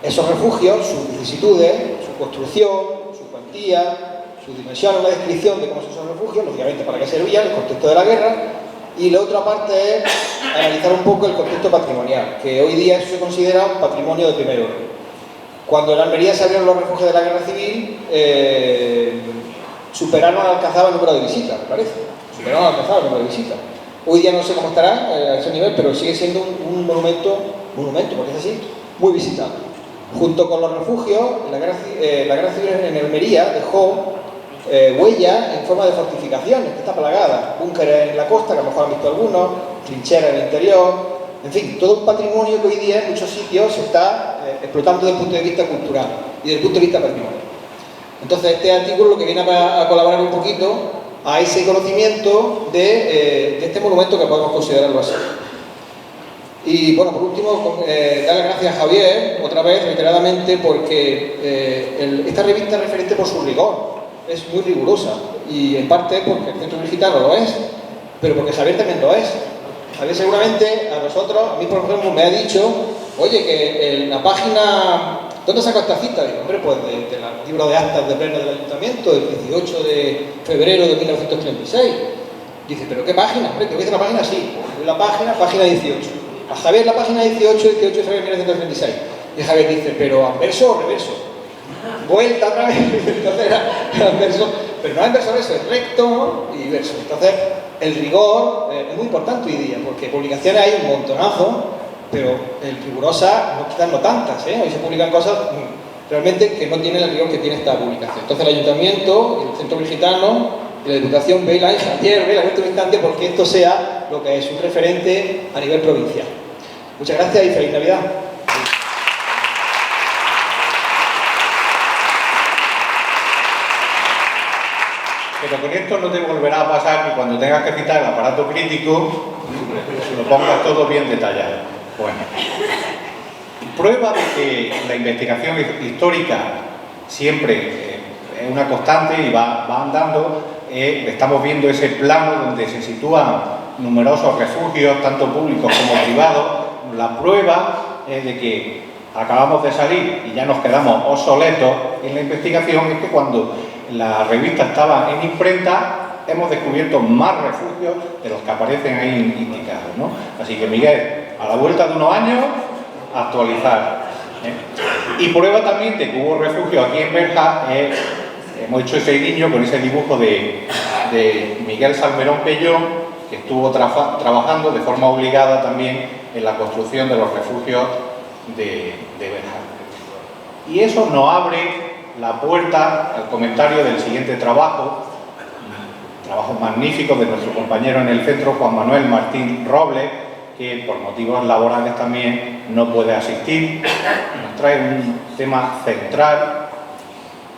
esos refugios, sus vicisitudes, su construcción, su cuantía, su dimensión, una descripción de cómo son esos refugios, lógicamente para qué servían, el contexto de la guerra, y la otra parte es analizar un poco el contexto patrimonial, que hoy día eso se considera un patrimonio de primer orden. Cuando en Almería se abrieron los refugios de la Guerra Civil, alcanzaban el número de visitas, me parece. Alcanzaban el número de visitas. Hoy día no sé cómo estará a ese nivel, pero sigue siendo un monumento, porque es así, muy visitado. Junto con los refugios, la Guerra Civil en Almería dejó huellas en forma de fortificaciones, que está plagada. Búnkeres en la costa, que a lo mejor han visto algunos, trincheras en el interior, en fin, todo un patrimonio que hoy día en muchos sitios se está explotando desde el punto de vista cultural y desde el punto de vista patrimonial. Entonces este artículo lo que viene a colaborar un poquito a ese conocimiento de este monumento que podemos considerarlo así. Y bueno, por último, dar las gracias a Javier, otra vez, reiteradamente, porque esta revista es referente por su rigor, es muy rigurosa, y en parte porque el Centro Gitano lo es, pero porque Javier también lo es. Javier seguramente a nosotros, a mí por ejemplo, me ha dicho, oye, que en la página... ¿Dónde sacó esta cita? Digo, hombre, pues del libro de actas de pleno del Ayuntamiento, del 18 de febrero de 1936. Dice, ¿pero qué página? Hombre, ¿te ves la página? Sí, la página 18. A Javier la página 18 de febrero de 1936. Y Javier dice, ¿pero anverso o reverso? Vuelta otra vez. Entonces era anverso, pero no anverso, verso, es recto y verso. Entonces, el rigor es muy importante hoy día, porque publicaciones hay un montonazo, pero rigurosas quizás no tantas, Hoy se publican cosas realmente que no tienen el rigor que tiene esta publicación. Entonces el Ayuntamiento, el Centro Gitano y la Diputación vela y Javier vela en este instante porque esto sea lo que es un referente a nivel provincial. Muchas gracias y feliz Navidad. Pero con esto no te volverá a pasar que cuando tengas que citar el aparato crítico lo pongas todo bien detallado. Bueno, prueba de que la investigación histórica siempre es una constante y va andando, estamos viendo ese plano donde se sitúan numerosos refugios, tanto públicos como privados. La prueba es de que acabamos de salir y ya nos quedamos obsoletos en la investigación, es que cuando la revista estaba en imprenta hemos descubierto más refugios de los que aparecen ahí indicados, ¿no? Así que Miguel, a la vuelta de unos años, actualizar. Y prueba también de que hubo refugio aquí en Berja, hemos hecho ese guiño con ese dibujo de Miguel Salmerón Pellón, que estuvo trabajando de forma obligada también en la construcción de los refugios de Berja. Y eso nos abre la puerta al comentario del siguiente trabajo magnífico de nuestro compañero en el centro, Juan Manuel Martín Robles, que por motivos laborales también no puede asistir. Nos trae un tema central,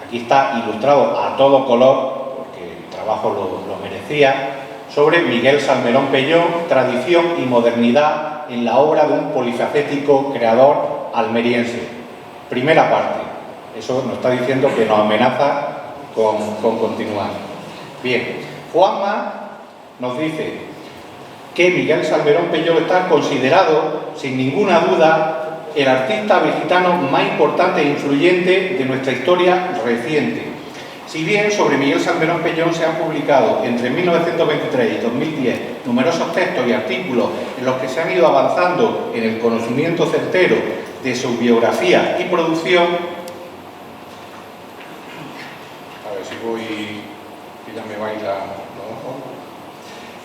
aquí está ilustrado a todo color, porque el trabajo lo merecía, sobre Miguel Salmerón Pellón, tradición y modernidad en la obra de un polifacético creador almeriense. Primera parte, eso nos está diciendo que nos amenaza con continuar. Bien, Juanma nos dice que Miguel Salmerón Pellón está considerado, sin ninguna duda, el artista vegetano más importante e influyente de nuestra historia reciente. Si bien sobre Miguel Salmerón Pellón se han publicado entre 1923 y 2010 numerosos textos y artículos en los que se han ido avanzando en el conocimiento certero de su biografía y producción, a ver si voy, que ya me baila.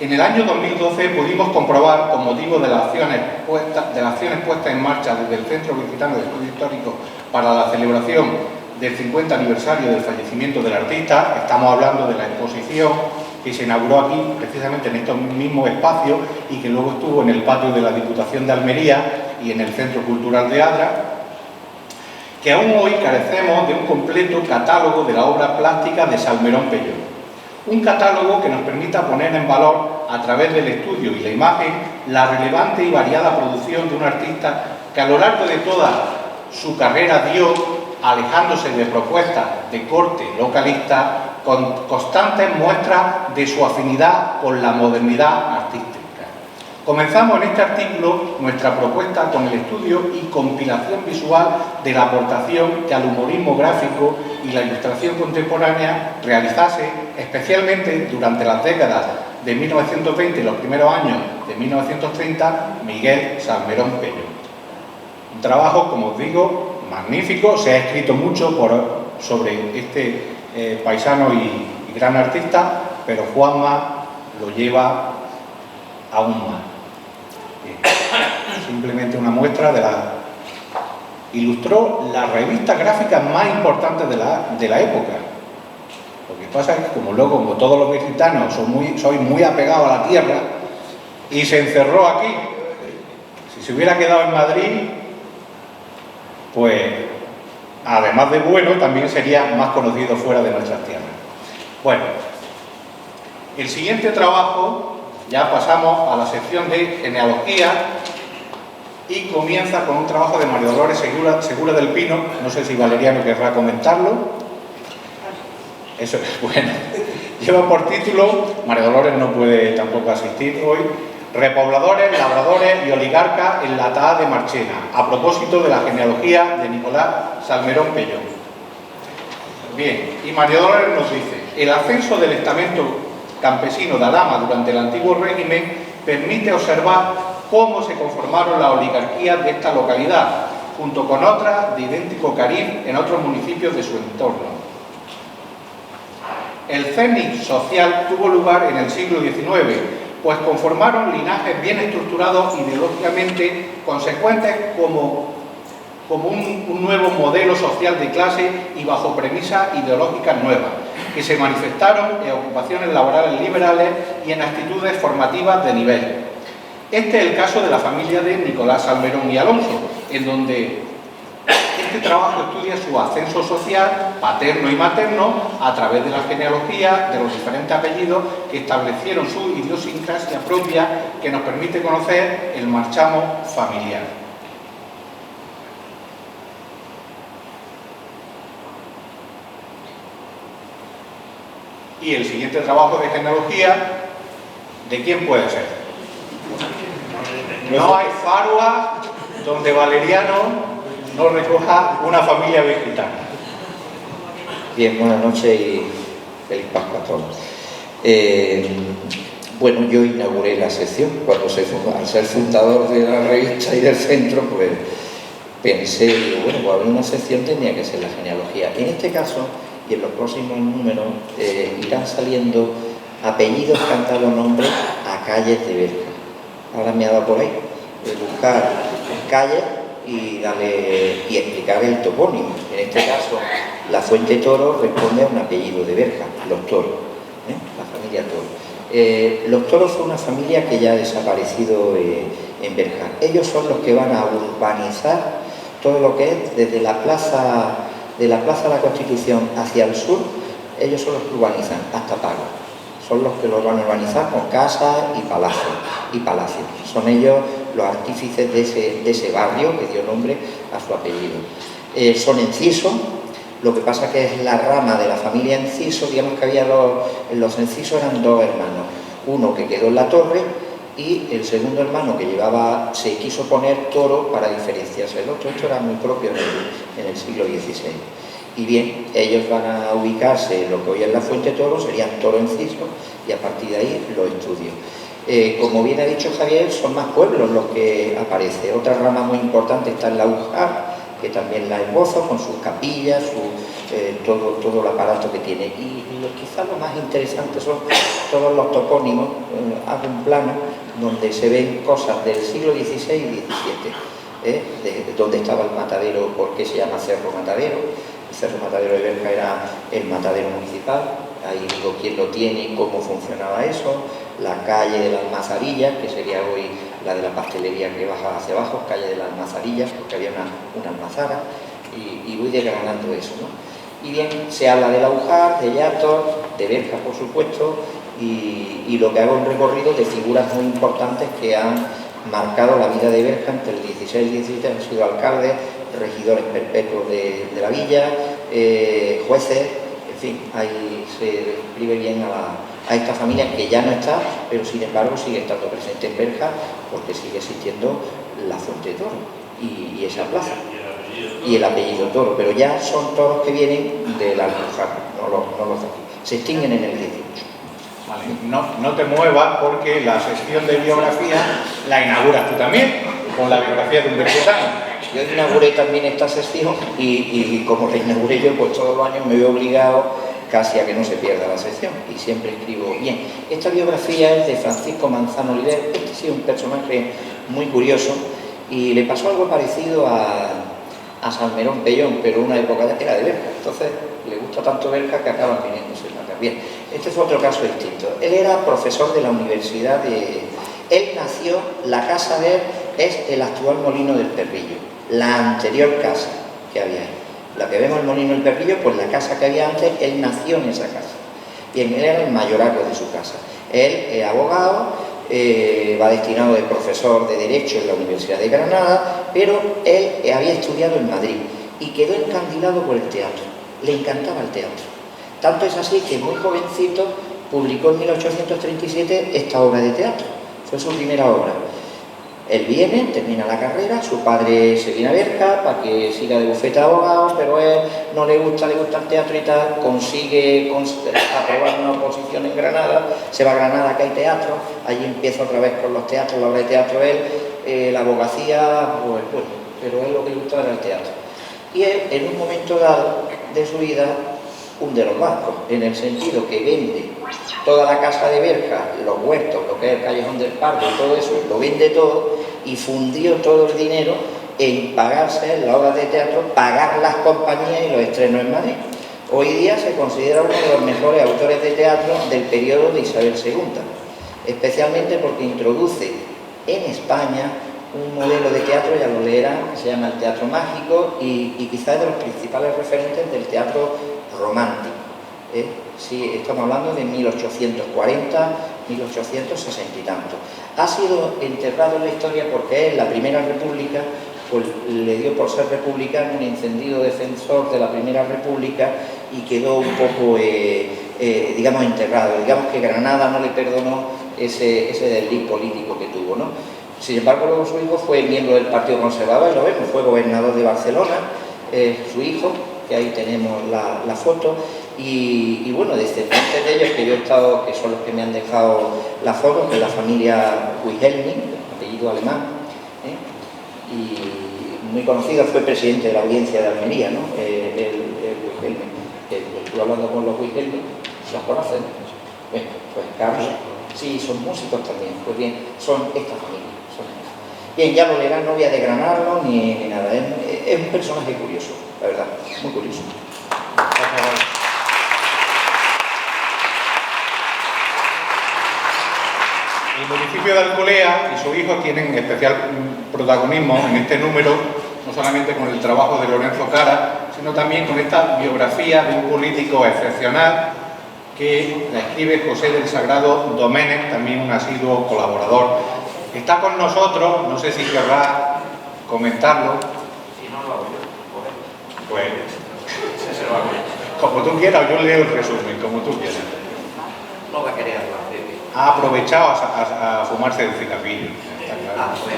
En el año 2012 pudimos comprobar, con motivo de las acciones puestas en marcha desde el Centro Gitano de Estudios Históricos para la celebración del 50 aniversario del fallecimiento del artista, estamos hablando de la exposición que se inauguró aquí, precisamente en estos mismos espacios, y que luego estuvo en el patio de la Diputación de Almería y en el Centro Cultural de Adra, que aún hoy carecemos de un completo catálogo de la obra plástica de Salmerón Pellón. Un catálogo que nos permita poner en valor, a través del estudio y la imagen, la relevante y variada producción de un artista que a lo largo de toda su carrera dio alejándose de propuestas de corte localista con constantes muestras de su afinidad con la modernidad artística. Comenzamos en este artículo nuestra propuesta con el estudio y compilación visual de la aportación que al humorismo gráfico y la ilustración contemporánea realizase, especialmente durante las décadas de 1920 y los primeros años de 1930, Miguel Salmerón Peyo. Un trabajo, como os digo, magnífico, se ha escrito mucho sobre este paisano y gran artista, pero Juanma lo lleva aún más. Simplemente una muestra de la... Ilustró las revistas gráficas más importantes de la época. Lo que pasa es que como todos los gitanos soy muy apegado a la tierra, y se encerró aquí. Si se hubiera quedado en Madrid, pues además de bueno, también sería más conocido fuera de nuestras tierras. Bueno, el siguiente trabajo, ya pasamos a la sección de genealogía, y comienza con un trabajo de María Dolores Segura del Pino. No sé si Valeriano querrá comentarlo. Eso es bueno. Lleva por título, María Dolores no puede tampoco asistir hoy, Repobladores, labradores y oligarcas en la Taá de Marchena, a propósito de la genealogía de Nicolás Salmerón Peyo. Bien, y María Dolores nos dice: el ascenso del estamento campesino de Alhama durante el antiguo régimen permite observar cómo se conformaron las oligarquías de esta localidad, junto con otras de idéntico cariz en otros municipios de su entorno. El cenit social tuvo lugar en el siglo XIX, pues conformaron linajes bien estructurados ideológicamente consecuentes como un nuevo modelo social de clase y bajo premisas ideológicas nuevas, que se manifestaron en ocupaciones laborales liberales y en actitudes formativas de nivel. Este es el caso de la familia de Nicolás Salmerón y Alonso, en donde este trabajo estudia su ascenso social, paterno y materno, a través de la genealogía de los diferentes apellidos que establecieron su idiosincrasia propia, que nos permite conocer el marchamo familiar. Y el siguiente trabajo de genealogía, ¿de quién puede ser? No hay farua donde Valeriano no recoja una familia vegetana. Bien, buenas noches y feliz Pascua a todos. Bueno, yo inauguré la sección cuando al ser fundador de la revista y del centro, pues pensé, bueno, pues haber una sección tenía que ser la genealogía. En este caso, y en los próximos números, irán saliendo apellidos que han dado nombre a calles de Berja. Ahora me ha dado por ahí buscar calles y explicar el topónimo. En este caso, la Fuente Toro responde a un apellido de Berja, los Toros, la familia Toro. Los Toros son una familia que ya ha desaparecido en Berja. Ellos son los que van a urbanizar todo lo que es desde la plaza de la Constitución hacia el sur. Ellos son los que urbanizan hasta Pago. Son los que lo van a urbanizar con casas y palacios. Son ellos los artífices de ese barrio que dio nombre a su apellido. Son Enciso, lo que pasa que es la rama de la familia Enciso. Digamos que había los Encisos eran dos hermanos, uno que quedó en la torre y el segundo hermano que se quiso poner Toro para diferenciarse del otro. Esto era muy propio en el siglo XVI. Y bien, ellos van a ubicarse en lo que hoy es la Fuente Toro, serían Toro Enciso, y a partir de ahí los estudios. Como bien ha dicho Javier, son más pueblos los que aparecen. Otra rama muy importante está en la Ujar, que también la esbozo, con sus capillas, todo el aparato que tiene. Y quizás lo más interesante son todos los topónimos. Hago un plano donde se ven cosas del siglo XVI y XVII, donde estaba el matadero, por qué se llama Cerro Matadero. El Cerro Matadero de Berja era el matadero municipal. Ahí digo quién lo tiene y cómo funcionaba eso. La calle de las Mazarillas, que sería hoy la de la pastelería que baja hacia abajo, calle de las Mazarillas, porque había una almazara, y voy desgranando eso, ¿no? Y bien, se habla de la Ujar, de Yator, de Berja, por supuesto, y lo que hago es un recorrido de figuras muy importantes que han marcado la vida de Berja entre el 16 y el 17, han sido alcaldes, regidores perpetuos de la villa, jueces, en fin, ahí se describe bien a esta familia que ya no está, pero sin embargo sigue estando presente en Berja porque sigue existiendo la Fuente de Toro y esa plaza y el apellido Toro, pero ya son toros que vienen de la Alpujarra, no los de aquí, se extinguen en el 18. Vale. No te muevas porque la sección de biografía la inauguras tú también, con la biografía de un bercetano. Yo inauguré también esta sección y como la inauguré yo, pues todos los años me veo obligado casi a que no se pierda la sección y siempre escribo bien. Esta biografía es de Francisco Manzano Oliver. Este ha sido un personaje muy curioso y le pasó algo parecido a Salmerón Pellón, pero en una época era de Berja, entonces le gusta tanto Berja que acaban viniéndose acá. Bien, este fue otro caso distinto. Él era profesor de la Universidad de... Él nació, la casa de él es el actual Molino del Perrillo, la anterior casa que había ahí. La que vemos el Molino del Perrillo, pues la casa que había antes, él nació en esa casa. Bien, él era el mayorazgo de su casa. Él es abogado, va destinado de profesor de Derecho en la Universidad de Granada, pero él había estudiado en Madrid y quedó encandilado por el teatro. Le encantaba el teatro. Tanto es así que muy jovencito publicó en 1837 esta obra de teatro. Fue su primera obra. Él viene, termina la carrera, su padre se viene a Berja para que siga de bufete de abogados, pero él no le gusta el teatro y tal, consigue aprobar una oposición en Granada, se va a Granada que hay teatro, allí empieza otra vez con los teatros, la obra de teatro él, la abogacía, pues bueno, pero él lo que le gustaba era el teatro. Y él, en un momento dado de su vida, hunde los bancos, en el sentido que vende toda la casa de Berja, los huertos, lo que es el Callejón del Pardo y todo eso, lo vende todo y fundió todo el dinero en pagarse las obras de teatro, pagar las compañías y los estrenos en Madrid. Hoy día se considera uno de los mejores autores de teatro del periodo de Isabel II, especialmente porque introduce en España un modelo de teatro, ya lo leerán, que se llama el teatro mágico y quizás de los principales referentes del teatro romántico. Sí, estamos hablando de 1840, 1860 y tanto. Ha sido enterrado en la historia porque en la Primera República pues, le dio por ser republicano un encendido defensor de la Primera República y quedó un poco, digamos, enterrado. Digamos que Granada no le perdonó ese desliz político que tuvo, ¿no? Sin embargo, luego su hijo fue miembro del Partido Conservador, y lo vemos, fue gobernador de Barcelona, su hijo, que ahí tenemos la foto, y bueno, descendientes de ellos que yo he estado, que son los que me han dejado la foto, que es la familia Wilhelming, apellido alemán, y muy conocido, fue presidente de la Audiencia de Almería, ¿no? El Wilhelming, estuve hablando con los Wilhelming, ¿los conocen? Bueno, pues Carlos, sí, son músicos también, pues bien, son esta familia. Bien, ya lo leerán, no voy a desgranarlo ni nada, es un personaje curioso, la verdad, muy curioso. El municipio de Alcolea y sus hijos tienen especial protagonismo en este número, no solamente con el trabajo de Lorenzo Cara, sino también con esta biografía de un político excepcional que la escribe José del Sagrado Domènech, también un asiduo colaborador. Está con nosotros, no sé si querrá comentarlo. Si no lo hago yo, pues como tú quieras, yo leo el resumen, como tú quieras. no va a querer hablar, Pepe. Ha aprovechado a fumarse el cigarrillo. Ah, pues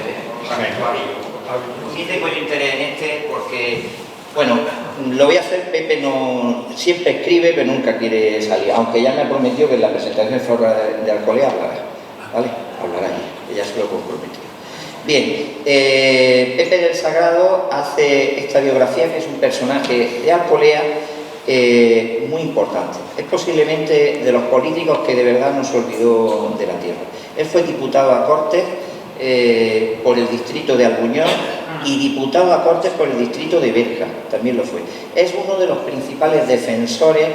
sí tengo yo interés en este porque, bueno, lo voy a hacer, Pepe no siempre escribe pero nunca quiere salir, aunque ya me ha prometido que en la presentación de Flora de Alcolea hablará, ¿vale? Hablará ella se lo comprometió. Bien, Pepe del Sagrado hace esta biografía que es un personaje de Alcolea muy importante. Es posiblemente de los políticos que de verdad no se olvidó de la tierra. Él fue diputado a Cortes por el distrito de Albuñol y diputado a Cortes por el distrito de Berja, también lo fue. Es uno de los principales defensores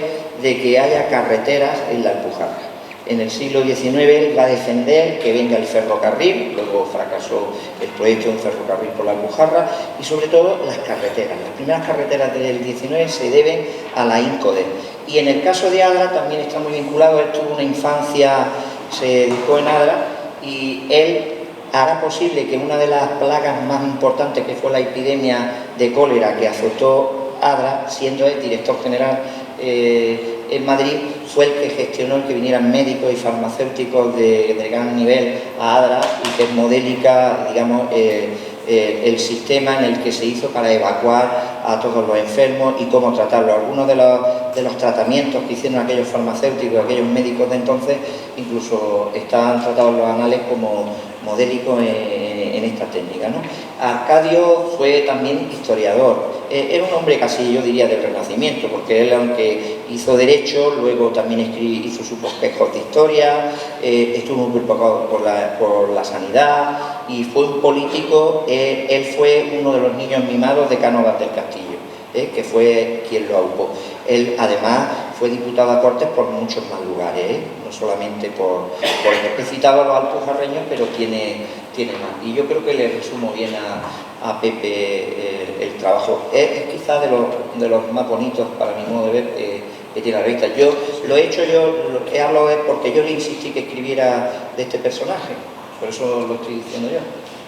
de que haya carreteras en la Alpujarra. En el siglo XIX él va a defender que venga el ferrocarril, luego fracasó el proyecto de un ferrocarril por la Alpujarra, y sobre todo las carreteras. Las primeras carreteras del XIX se deben a la INCODER. Y en el caso de Adra también está muy vinculado, él tuvo una infancia, se educó en Adra, y él hará posible que una de las plagas más importantes, que fue la epidemia de cólera que azotó Adra, siendo el director general en Madrid, fue el que gestionó el que vinieran médicos y farmacéuticos de gran nivel a Adra y que modélica, digamos, el sistema en el que se hizo para evacuar a todos los enfermos y cómo tratarlos. Algunos de los tratamientos que hicieron aquellos farmacéuticos, aquellos médicos de entonces, incluso están tratados en los anales como modélicos en esta técnica, ¿no? Arcadio fue también historiador. Era un hombre casi, yo diría, del Renacimiento, porque él, aunque hizo Derecho, luego también hizo sus bosquejos de historia, estuvo muy preocupado por la sanidad y fue un político. Él fue uno de los niños mimados de Cánovas del Castillo, que fue quien lo aupó. Él, además, fue diputado a Cortes por muchos más lugares, no solamente por el citado a los Alpujarreños, pero tiene más. Y yo creo que le resumo bien a Pepe el trabajo. Es quizás de los más bonitos, para mi modo de ver, que tiene la revista. Yo lo he hablado porque yo le insistí que escribiera de este personaje, por eso lo estoy diciendo yo.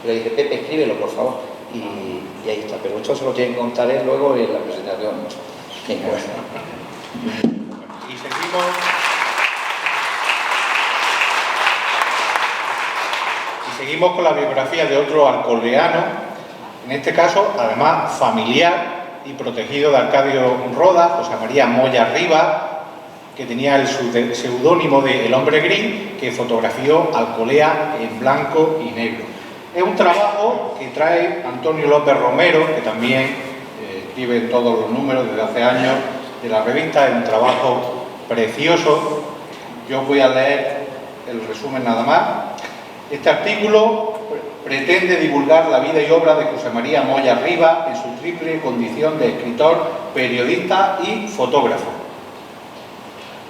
Le dije, Pepe, escríbelo, por favor. Y ahí está, pero esto se lo tienen que contar él luego en la presentación. Venga, bueno. Y seguimos. Seguimos con la biografía de otro alcoleano, en este caso, además, familiar y protegido de Arcadio Roda, José María Moya Rivas, que tenía el seudónimo de El Hombre Gris, que fotografió Alcolea en blanco y negro. Es un trabajo que trae Antonio López Romero, que también escribe en todos los números desde hace años de la revista. Es un trabajo precioso. Yo voy a leer el resumen nada más. Este artículo pretende divulgar la vida y obra de José María Moya Rivas en su triple condición de escritor, periodista y fotógrafo.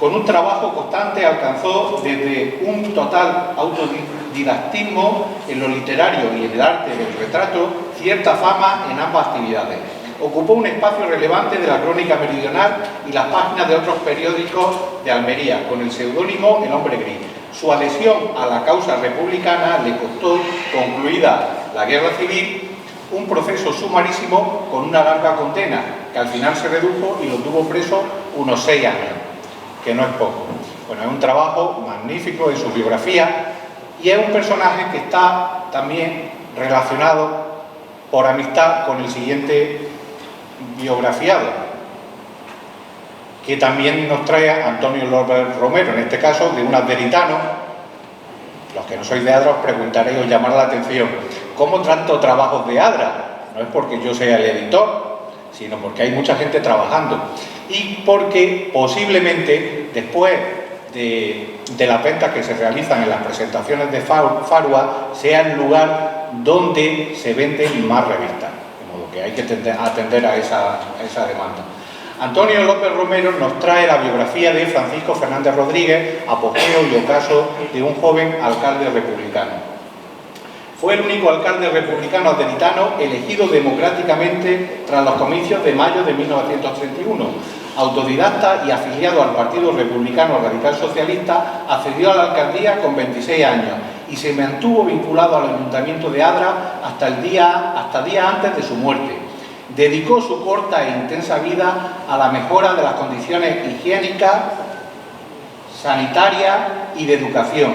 Con un trabajo constante alcanzó desde un total autodidactismo en lo literario y en el arte del retrato cierta fama en ambas actividades. Ocupó un espacio relevante de la Crónica Meridional y las páginas de otros periódicos de Almería, con el seudónimo El Hombre Gris. Su adhesión a la causa republicana le costó, concluida la Guerra Civil, un proceso sumarísimo con una larga condena, que al final se redujo y lo tuvo preso unos 6 años, que no es poco. Bueno, es un trabajo magnífico en su biografía y es un personaje que está también relacionado por amistad con el siguiente biografiado, que también nos trae Antonio López Romero, en este caso de un adveritano. Los que no sois de Adra os preguntaréis, os llamará la atención, ¿cómo tanto trabajos de Adra? No es porque yo sea el editor, sino porque hay mucha gente trabajando y porque posiblemente después de las ventas que se realizan en las presentaciones de Farua sea el lugar donde se venden más revistas, de modo que hay que atender a esa demanda. Antonio López Romero nos trae la biografía de Francisco Fernández Rodríguez, apogeo y ocaso de un joven alcalde republicano. Fue el único alcalde republicano adveritano elegido democráticamente tras los comicios de mayo de 1931. Autodidacta y afiliado al Partido Republicano Radical Socialista, accedió a la alcaldía con 26 años y se mantuvo vinculado al Ayuntamiento de Adra hasta días antes de su muerte. Dedicó su corta e intensa vida a la mejora de las condiciones higiénicas, sanitarias y de educación.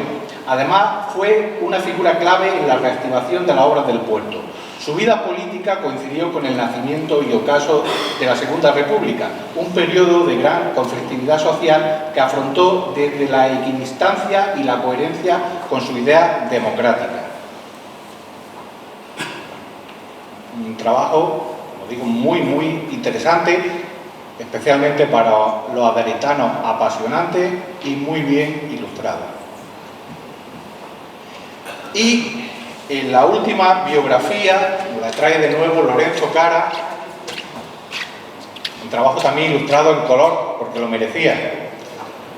Además, fue una figura clave en la reactivación de las obras del puerto. Su vida política coincidió con el nacimiento y ocaso de la Segunda República, un periodo de gran conflictividad social que afrontó desde la equidistancia y la coherencia con su idea democrática. Un trabajo, como digo, muy interesante, especialmente para los adveritanos, apasionante y muy bien ilustrado. Y en la última biografía la trae de nuevo Lorenzo Cara, un trabajo también ilustrado en color, porque lo merecía.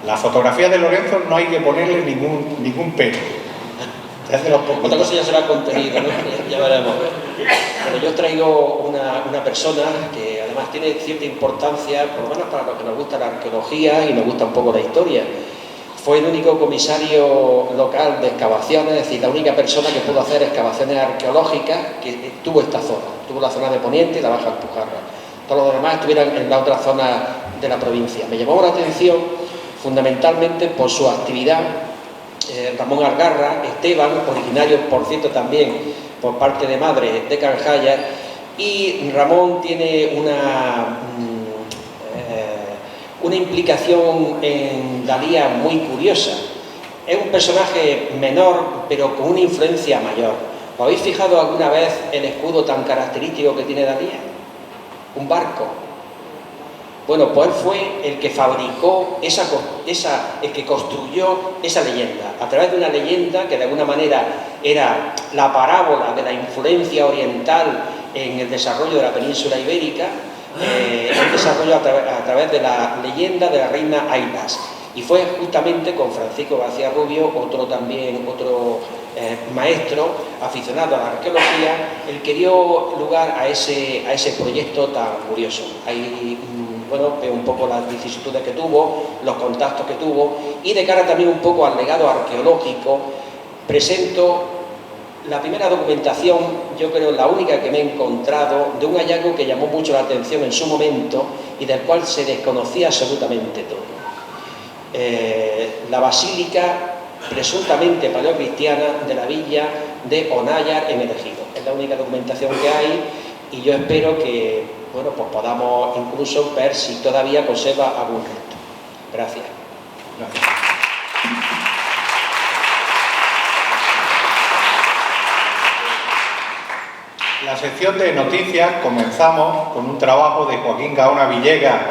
La fotografía de Lorenzo no hay que ponerle ningún pelo. Otra cosa ya será contenido, ¿no? Ya veremos. Pero yo traigo una persona que además tiene cierta importancia, por lo menos para los que nos gusta la arqueología y nos gusta un poco la historia. fue el único comisario local de excavaciones, es decir, la única persona que pudo hacer excavaciones arqueológicas que tuvo esta zona. Tuvo la zona de Poniente y la Baja Alpujarra. Todos los demás estuvieron en la otra zona de la provincia. Me llamó la atención fundamentalmente por su actividad. Ramón Algarra, Esteban, originario, por cierto, también por parte de madre de Canjaya, y Ramón tiene una implicación en Dalía muy curiosa. Es un personaje menor, pero con una influencia mayor. ¿Os habéis fijado alguna vez el escudo tan característico que tiene Dalía? Un barco. Bueno, pues él fue el que fabricó el que construyó esa leyenda, a través de una leyenda que de alguna manera era la parábola de la influencia oriental en el desarrollo de la península ibérica, el desarrollo a través de la leyenda de la reina Ailas. Y fue justamente con Francisco García Rubio, otro maestro aficionado a la arqueología, el que dio lugar a ese proyecto tan curioso. Ahí, bueno, veo un poco las vicisitudes que tuvo, los contactos que tuvo, y de cara también un poco al legado arqueológico, presento la primera documentación, yo creo la única que me he encontrado, de un hallazgo que llamó mucho la atención en su momento y del cual se desconocía absolutamente todo. La basílica presuntamente paleocristiana de la villa de Onayar en el Ejido. Es la única documentación que hay y yo espero que, bueno, pues podamos incluso ver si todavía conserva algún resto. Gracias. Gracias. La sección de noticias comenzamos con un trabajo de Joaquín Gaona Villegas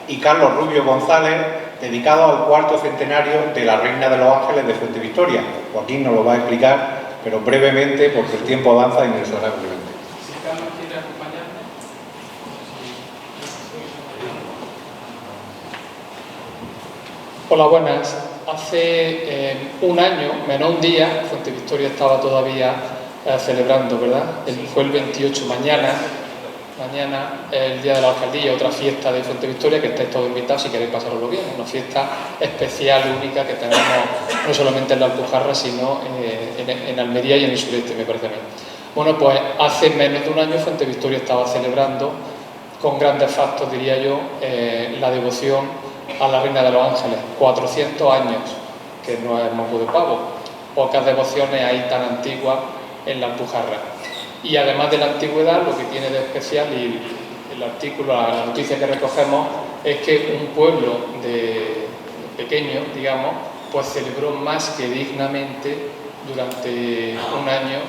y Carlos Rubio González dedicado al cuarto centenario de la Reina de los Ángeles de Fuente Victoria. Joaquín nos lo va a explicar, pero brevemente, porque el tiempo avanza inexorablemente. Si Carlos quiere acompañarme. Hola, buenas. Hace un año, menos un día, Fuente Victoria estaba todavía celebrando, ¿verdad? Fue el 28, mañana el Día de la Alcaldía, otra fiesta de Fuente Victoria, que estáis todos invitados si queréis pasarlo bien, una fiesta especial, única, que tenemos no solamente en la Alpujarra, sino en Almería y en el sureste, me parece a mí. Bueno, pues hace menos de un año Fuente Victoria estaba celebrando, con grandes factos, diría yo, la devoción a la Reina de los Ángeles. 400 años, que no es moco de pavo. Pocas devociones hay tan antiguas en la Alpujarra. Y además de la antigüedad, lo que tiene de especial, y el artículo, la noticia que recogemos, es que un pueblo pequeño, digamos, pues celebró más que dignamente durante un año,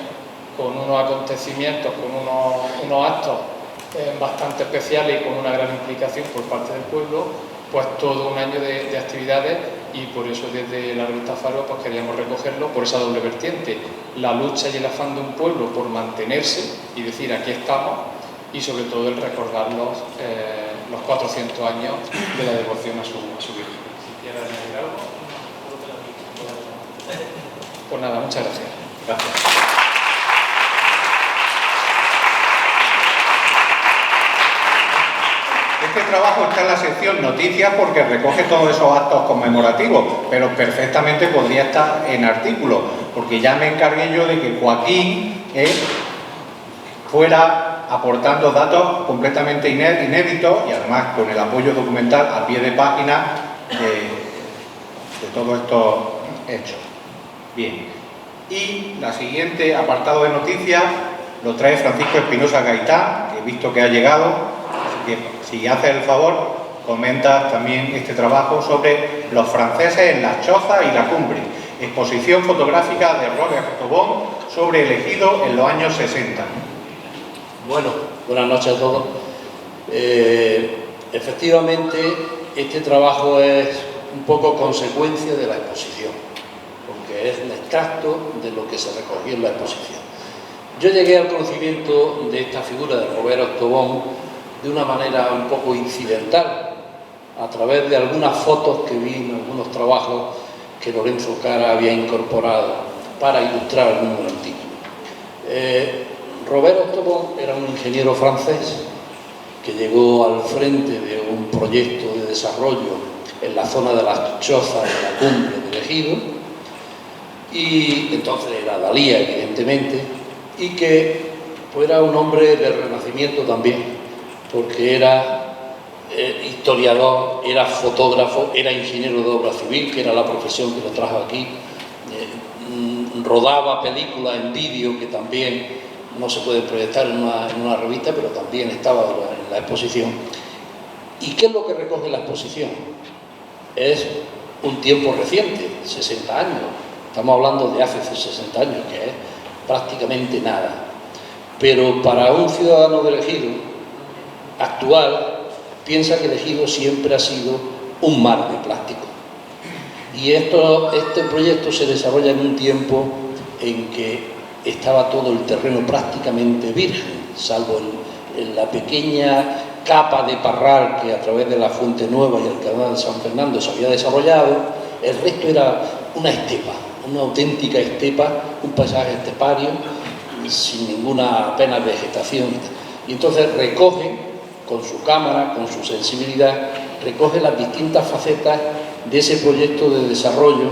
con unos acontecimientos, con unos actos bastante especiales y con una gran implicación por parte del pueblo, pues todo un año de actividades, y por eso desde la revista Faro pues queríamos recogerlo por esa doble vertiente, la lucha y el afán de un pueblo por mantenerse y decir aquí estamos, y sobre todo el recordar los 400 años de la devoción a su Virgen. Si quieres añadir algo. Pues nada, muchas gracias. Gracias. Este trabajo está en la sección noticias porque recoge todos esos actos conmemorativos, pero perfectamente podría estar en artículos, porque ya me encargué yo de que Joaquín fuera aportando datos completamente inéditos y además con el apoyo documental a pie de página de todos estos hechos. Bien, y la siguiente apartado de noticias lo trae Francisco Espinosa Gaitán, que he visto que ha llegado, así que si haces el favor, comentas también este trabajo sobre los franceses en las chozas y la cumbre, exposición fotográfica de Robert Taubon sobre el Ejido en los años 60. Bueno, buenas noches a todos. Efectivamente, este trabajo es un poco consecuencia de la exposición, porque es un extracto de lo que se recogió en la exposición. Yo llegué al conocimiento de esta figura de Robert Taubon de una manera un poco incidental, a través de algunas fotos que vi en algunos trabajos que Lorenzo Cara había incorporado para ilustrar algún artículo. Robert Taubon era un ingeniero francés que llegó al frente de un proyecto de desarrollo en la zona de las chozas de la cumbre del Ejido, Ejido, y entonces era Dalí, evidentemente, y que pues, era un hombre del Renacimiento también, porque era historiador, era fotógrafo, era ingeniero de obra civil, que era la profesión que lo trajo aquí, rodaba películas en vídeo, que también no se puede proyectar en una revista, pero también estaba en la exposición. ¿Y qué es lo que recoge la exposición? Es un tiempo reciente, 60 años. Estamos hablando de hace 60 años, que es prácticamente nada. Pero para un ciudadano del Ejido actual, piensa que el Ejido siempre ha sido un mar de plástico. Y este proyecto se desarrolla en un tiempo en que estaba todo el terreno prácticamente virgen, salvo la pequeña capa de parral que a través de la Fuente Nueva y el canal de San Fernando se había desarrollado. El resto era una estepa, una auténtica estepa, un paisaje estepario sin ninguna apenas vegetación. Y entonces recoge con su cámara, con su sensibilidad, recoge las distintas facetas de ese proyecto de desarrollo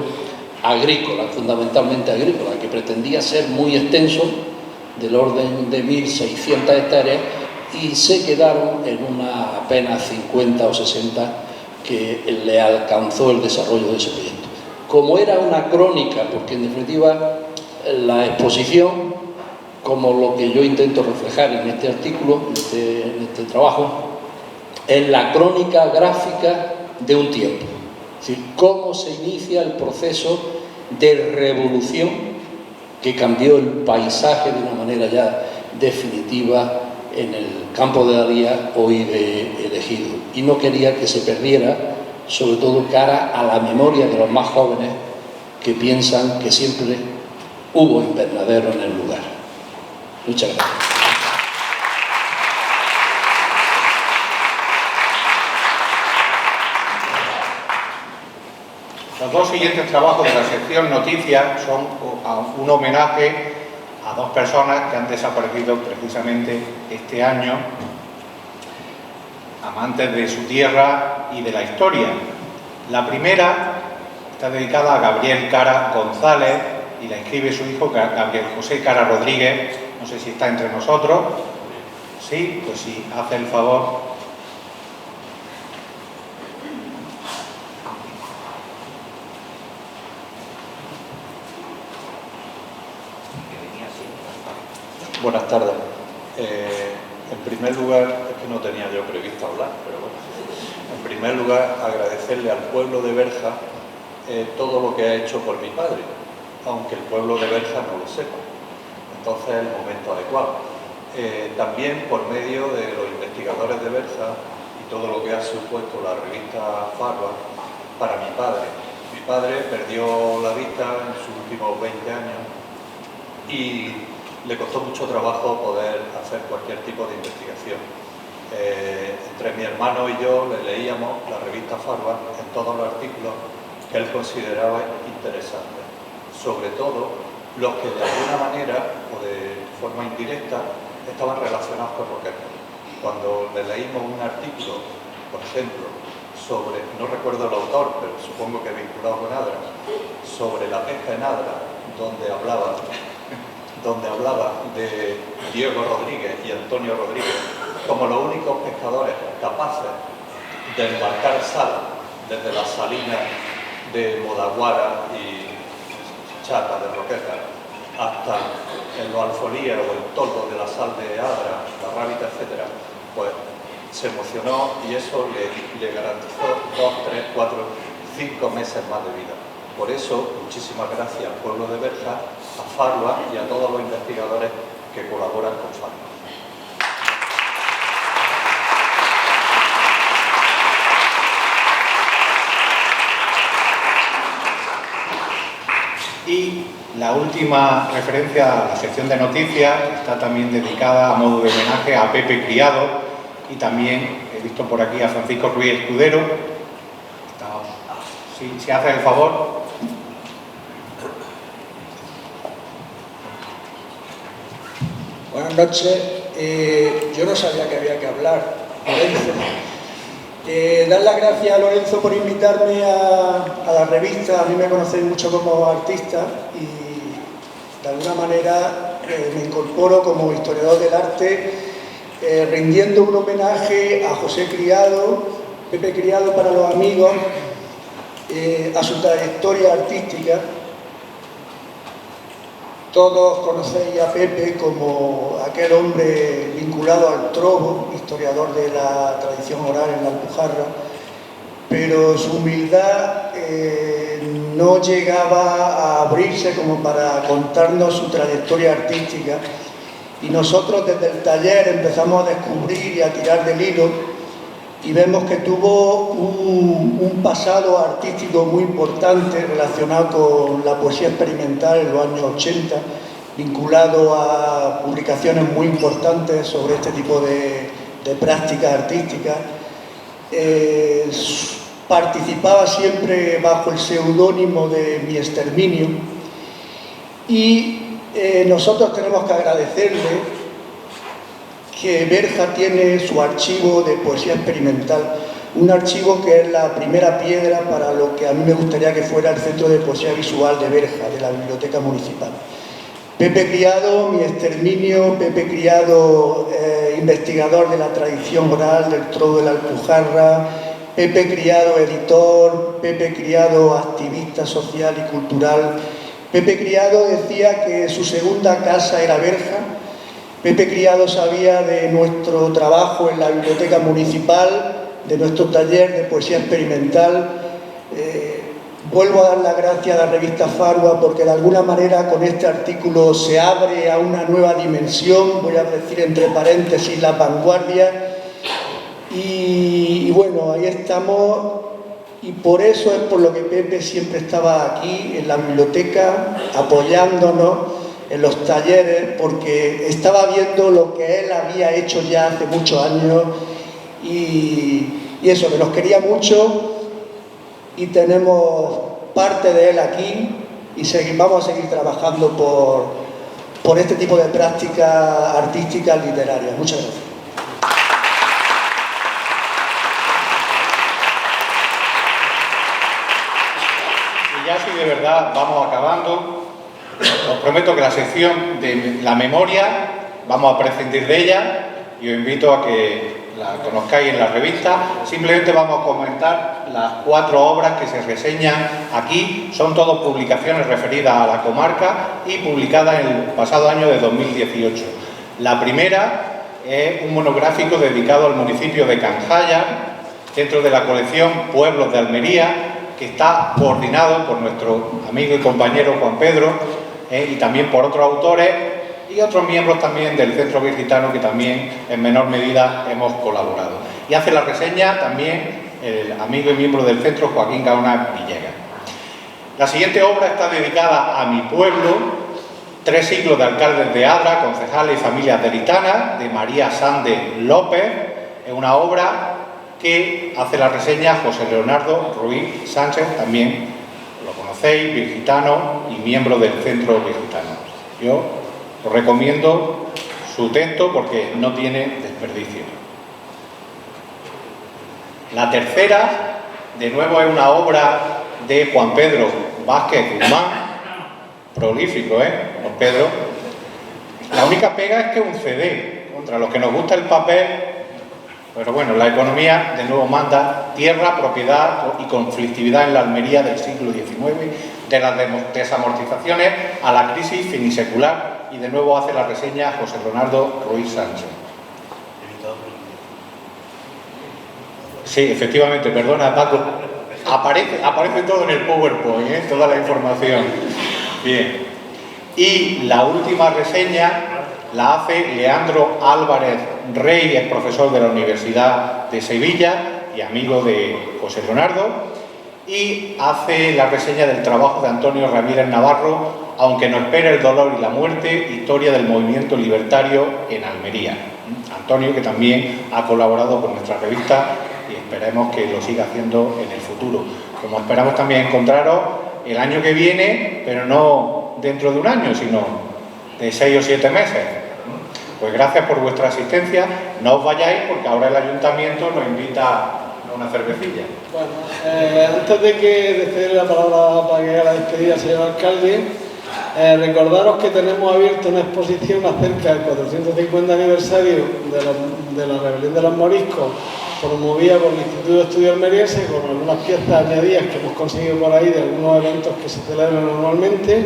agrícola, fundamentalmente agrícola, que pretendía ser muy extenso, del orden de 1.600 hectáreas, y se quedaron en una apenas 50 o 60 que le alcanzó el desarrollo de ese proyecto. Como era una crónica, porque en definitiva la exposición, como lo que yo intento reflejar en este artículo, en este trabajo, es la crónica gráfica de un tiempo. Es decir, cómo se inicia el proceso de revolución que cambió el paisaje de una manera ya definitiva en el campo de Alía, hoy de El Ejido. Y no quería que se perdiera, sobre todo cara a la memoria de los más jóvenes que piensan que siempre hubo invernadero en el lugar. Muchas gracias. Los dos siguientes trabajos de la sección Noticias son un homenaje a dos personas que han desaparecido precisamente este año, amantes de su tierra y de la historia. La primera está dedicada a Gabriel Cara González y la escribe su hijo Gabriel José Cara Rodríguez. No sé si está entre nosotros. Sí, pues sí, hace el favor. Buenas tardes. En primer lugar, es que no tenía yo previsto hablar, pero bueno. En primer lugar, agradecerle al pueblo de Berja todo lo que ha hecho por mi padre, aunque el pueblo de Berja no lo sepa. Entonces es el momento adecuado. También por medio de los investigadores de Berja y todo lo que ha supuesto la revista Farva para mi padre. Mi padre perdió la vista en sus últimos 20 años y le costó mucho trabajo poder hacer cualquier tipo de investigación. Entre mi hermano y yo le leíamos la revista Farva en todos los artículos que él consideraba interesantes, sobre todo los que de alguna manera o de forma indirecta estaban relacionados con Roquetas. Cuando le leímos un artículo, por ejemplo, sobre, no recuerdo el autor, pero supongo que vinculado con Adra, sobre la pesca en Adra, donde hablaba de Diego Rodríguez y Antonio Rodríguez como los únicos pescadores capaces de embarcar sal desde las salinas de Modaguara y Chata de Roquetas hasta en los alfolíes o el toldo de la sal de Adra, la rábita, etc., pues se emocionó y eso le garantizó 2, 3, 4, 5 meses más de vida. Por eso, muchísimas gracias al pueblo de Berja, a Farva y a todos los investigadores que colaboran con Farva. Y la última referencia a la sección de noticias está también dedicada a modo de homenaje a Pepe Criado y también he visto por aquí a Francisco Ruiz Escudero. Si hace el favor. Buenas noches. Yo no sabía que había que hablar, Dar las gracias a Lorenzo por invitarme a la revista. A mí me conocéis mucho como artista y de alguna manera me incorporo como historiador del arte, rindiendo un homenaje a José Criado, Pepe Criado para los amigos, a su trayectoria artística. Todos conocéis a Pepe como aquel hombre vinculado al trobo, historiador de la tradición oral en la Alpujarra, pero su humildad no llegaba a abrirse como para contarnos su trayectoria artística, y nosotros desde el taller empezamos a descubrir y a tirar del hilo y vemos que tuvo un pasado artístico muy importante relacionado con la poesía experimental en los años 80, vinculado a publicaciones muy importantes sobre este tipo de prácticas artísticas. Participaba siempre bajo el seudónimo de Mi Exterminio, y nosotros tenemos que agradecerle que Berja tiene su archivo de poesía experimental, un archivo que es la primera piedra para lo que a mí me gustaría que fuera el Centro de Poesía Visual de Berja, de la Biblioteca Municipal. Pepe Criado, Mi Exterminio, Pepe Criado, investigador de la tradición oral, del trobo de la Alpujarra, Pepe Criado, editor, Pepe Criado, activista social y cultural. Pepe Criado decía que su segunda casa era Berja. Pepe Criado sabía de nuestro trabajo en la Biblioteca Municipal, de nuestro taller de poesía experimental. Vuelvo a dar las gracias a la revista Farua porque de alguna manera con este artículo se abre a una nueva dimensión, voy a decir entre paréntesis la vanguardia, y bueno, ahí estamos, y por eso es por lo que Pepe siempre estaba aquí en la biblioteca apoyándonos en los talleres, porque estaba viendo lo que él había hecho ya hace muchos años, y eso, que nos quería mucho, y tenemos parte de él aquí, y vamos a seguir trabajando por este tipo de prácticas artísticas literarias. Muchas gracias. Y ya si de verdad vamos acabando, os prometo que la sección de la memoria vamos a prescindir de ella y os invito a que la conozcáis en la revista. Simplemente vamos a comentar las 4 obras que se reseñan aquí. Son todas publicaciones referidas a la comarca y publicadas en el pasado año de 2018. La primera es un monográfico dedicado al municipio de Canjaya, dentro de la colección Pueblos de Almería, que está coordinado por nuestro amigo y compañero Juan Pedro, y también por otros autores y otros miembros también del Centro Virgitano que también en menor medida hemos colaborado. Y hace la reseña también el amigo y miembro del centro Joaquín Gaona Villegas. La siguiente obra está dedicada a mi pueblo, 3 siglos de alcaldes de Adra, concejales y familias delitanas, de María Sande López. Es una obra que hace la reseña José Leonardo Ruiz Sánchez, también lo conocéis, virgitano y miembro del Centro Virgitano. Yo os recomiendo su texto porque no tiene desperdicio. La tercera, de nuevo, es una obra de Juan Pedro Vázquez Guzmán, prolífico, Juan Pedro. La única pega es que es un CD, contra los que nos gusta el papel, pero bueno, la economía de nuevo manda tierra, propiedad y conflictividad en la Almería del siglo XIX, de las desamortizaciones a la crisis finisecular, y de nuevo hace la reseña José Leonardo Ruiz Sánchez. Sí, efectivamente, perdona Paco, aparece todo en el PowerPoint, toda la información. Bien, y la última reseña la hace Leandro Álvarez Rey, es profesor de la Universidad de Sevilla y amigo de José Leonardo, y hace la reseña del trabajo de Antonio Ramírez Navarro, Aunque no espera el dolor y la muerte, historia del movimiento libertario en Almería. Antonio, que también ha colaborado con nuestra revista y esperemos que lo siga haciendo en el futuro. Como esperamos también encontraros el año que viene, pero no dentro de un año, sino de 6 o 7 meses. Pues gracias por vuestra asistencia. No os vayáis porque ahora el ayuntamiento nos invita una cervecilla. Bueno, antes de cederle la palabra para que haga la despedida al señor alcalde, recordaros que tenemos abierta una exposición acerca del 450 aniversario de la rebelión de los moriscos, promovida por el Instituto de Estudios Almeriense, con algunas piezas añadidas que hemos conseguido por ahí de algunos eventos que se celebran anualmente,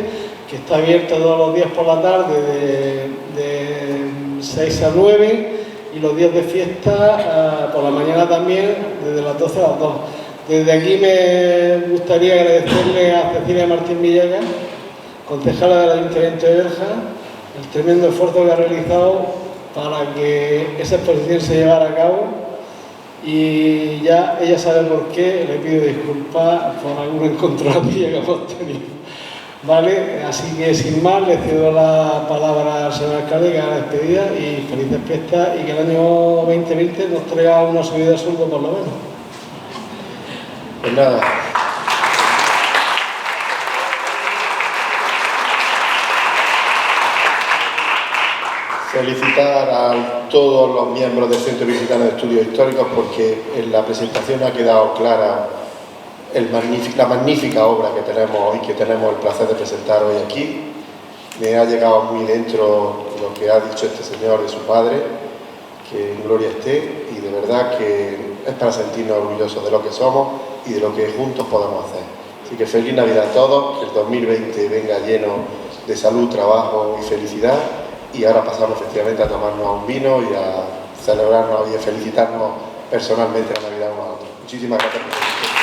que está abierta todos los días por la tarde de 6 a 9 y los días de fiesta por la mañana también, desde las 12 a las 2. Desde aquí me gustaría agradecerle a Cecilia Martín Villegas, concejala del Ayuntamiento de Berja, el tremendo esfuerzo que ha realizado para que esa exposición se llevara a cabo, y ya ella sabe por qué, le pido disculpas por alguna encontronadilla que hemos tenido. Vale, así que sin más le cedo la palabra al señor alcalde que haga la despedida y felices fiestas, y que el año 2020 nos traiga una subida de sueldo por lo menos. Pues nada. Felicitar a todos los miembros del Centro Visitano de Estudios Históricos, porque en la presentación ha quedado clara la magnífica obra que tenemos y que tenemos el placer de presentar hoy aquí. Me ha llegado muy dentro lo que ha dicho este señor de su padre, que en gloria esté, y de verdad que es para sentirnos orgullosos de lo que somos y de lo que juntos podemos hacer. Así que feliz Navidad a todos, que el 2020 venga lleno de salud, trabajo y felicidad. Y ahora pasamos efectivamente a tomarnos un vino y a celebrarnos y a felicitarnos personalmente la Navidad uno a otro. Muchísimas gracias por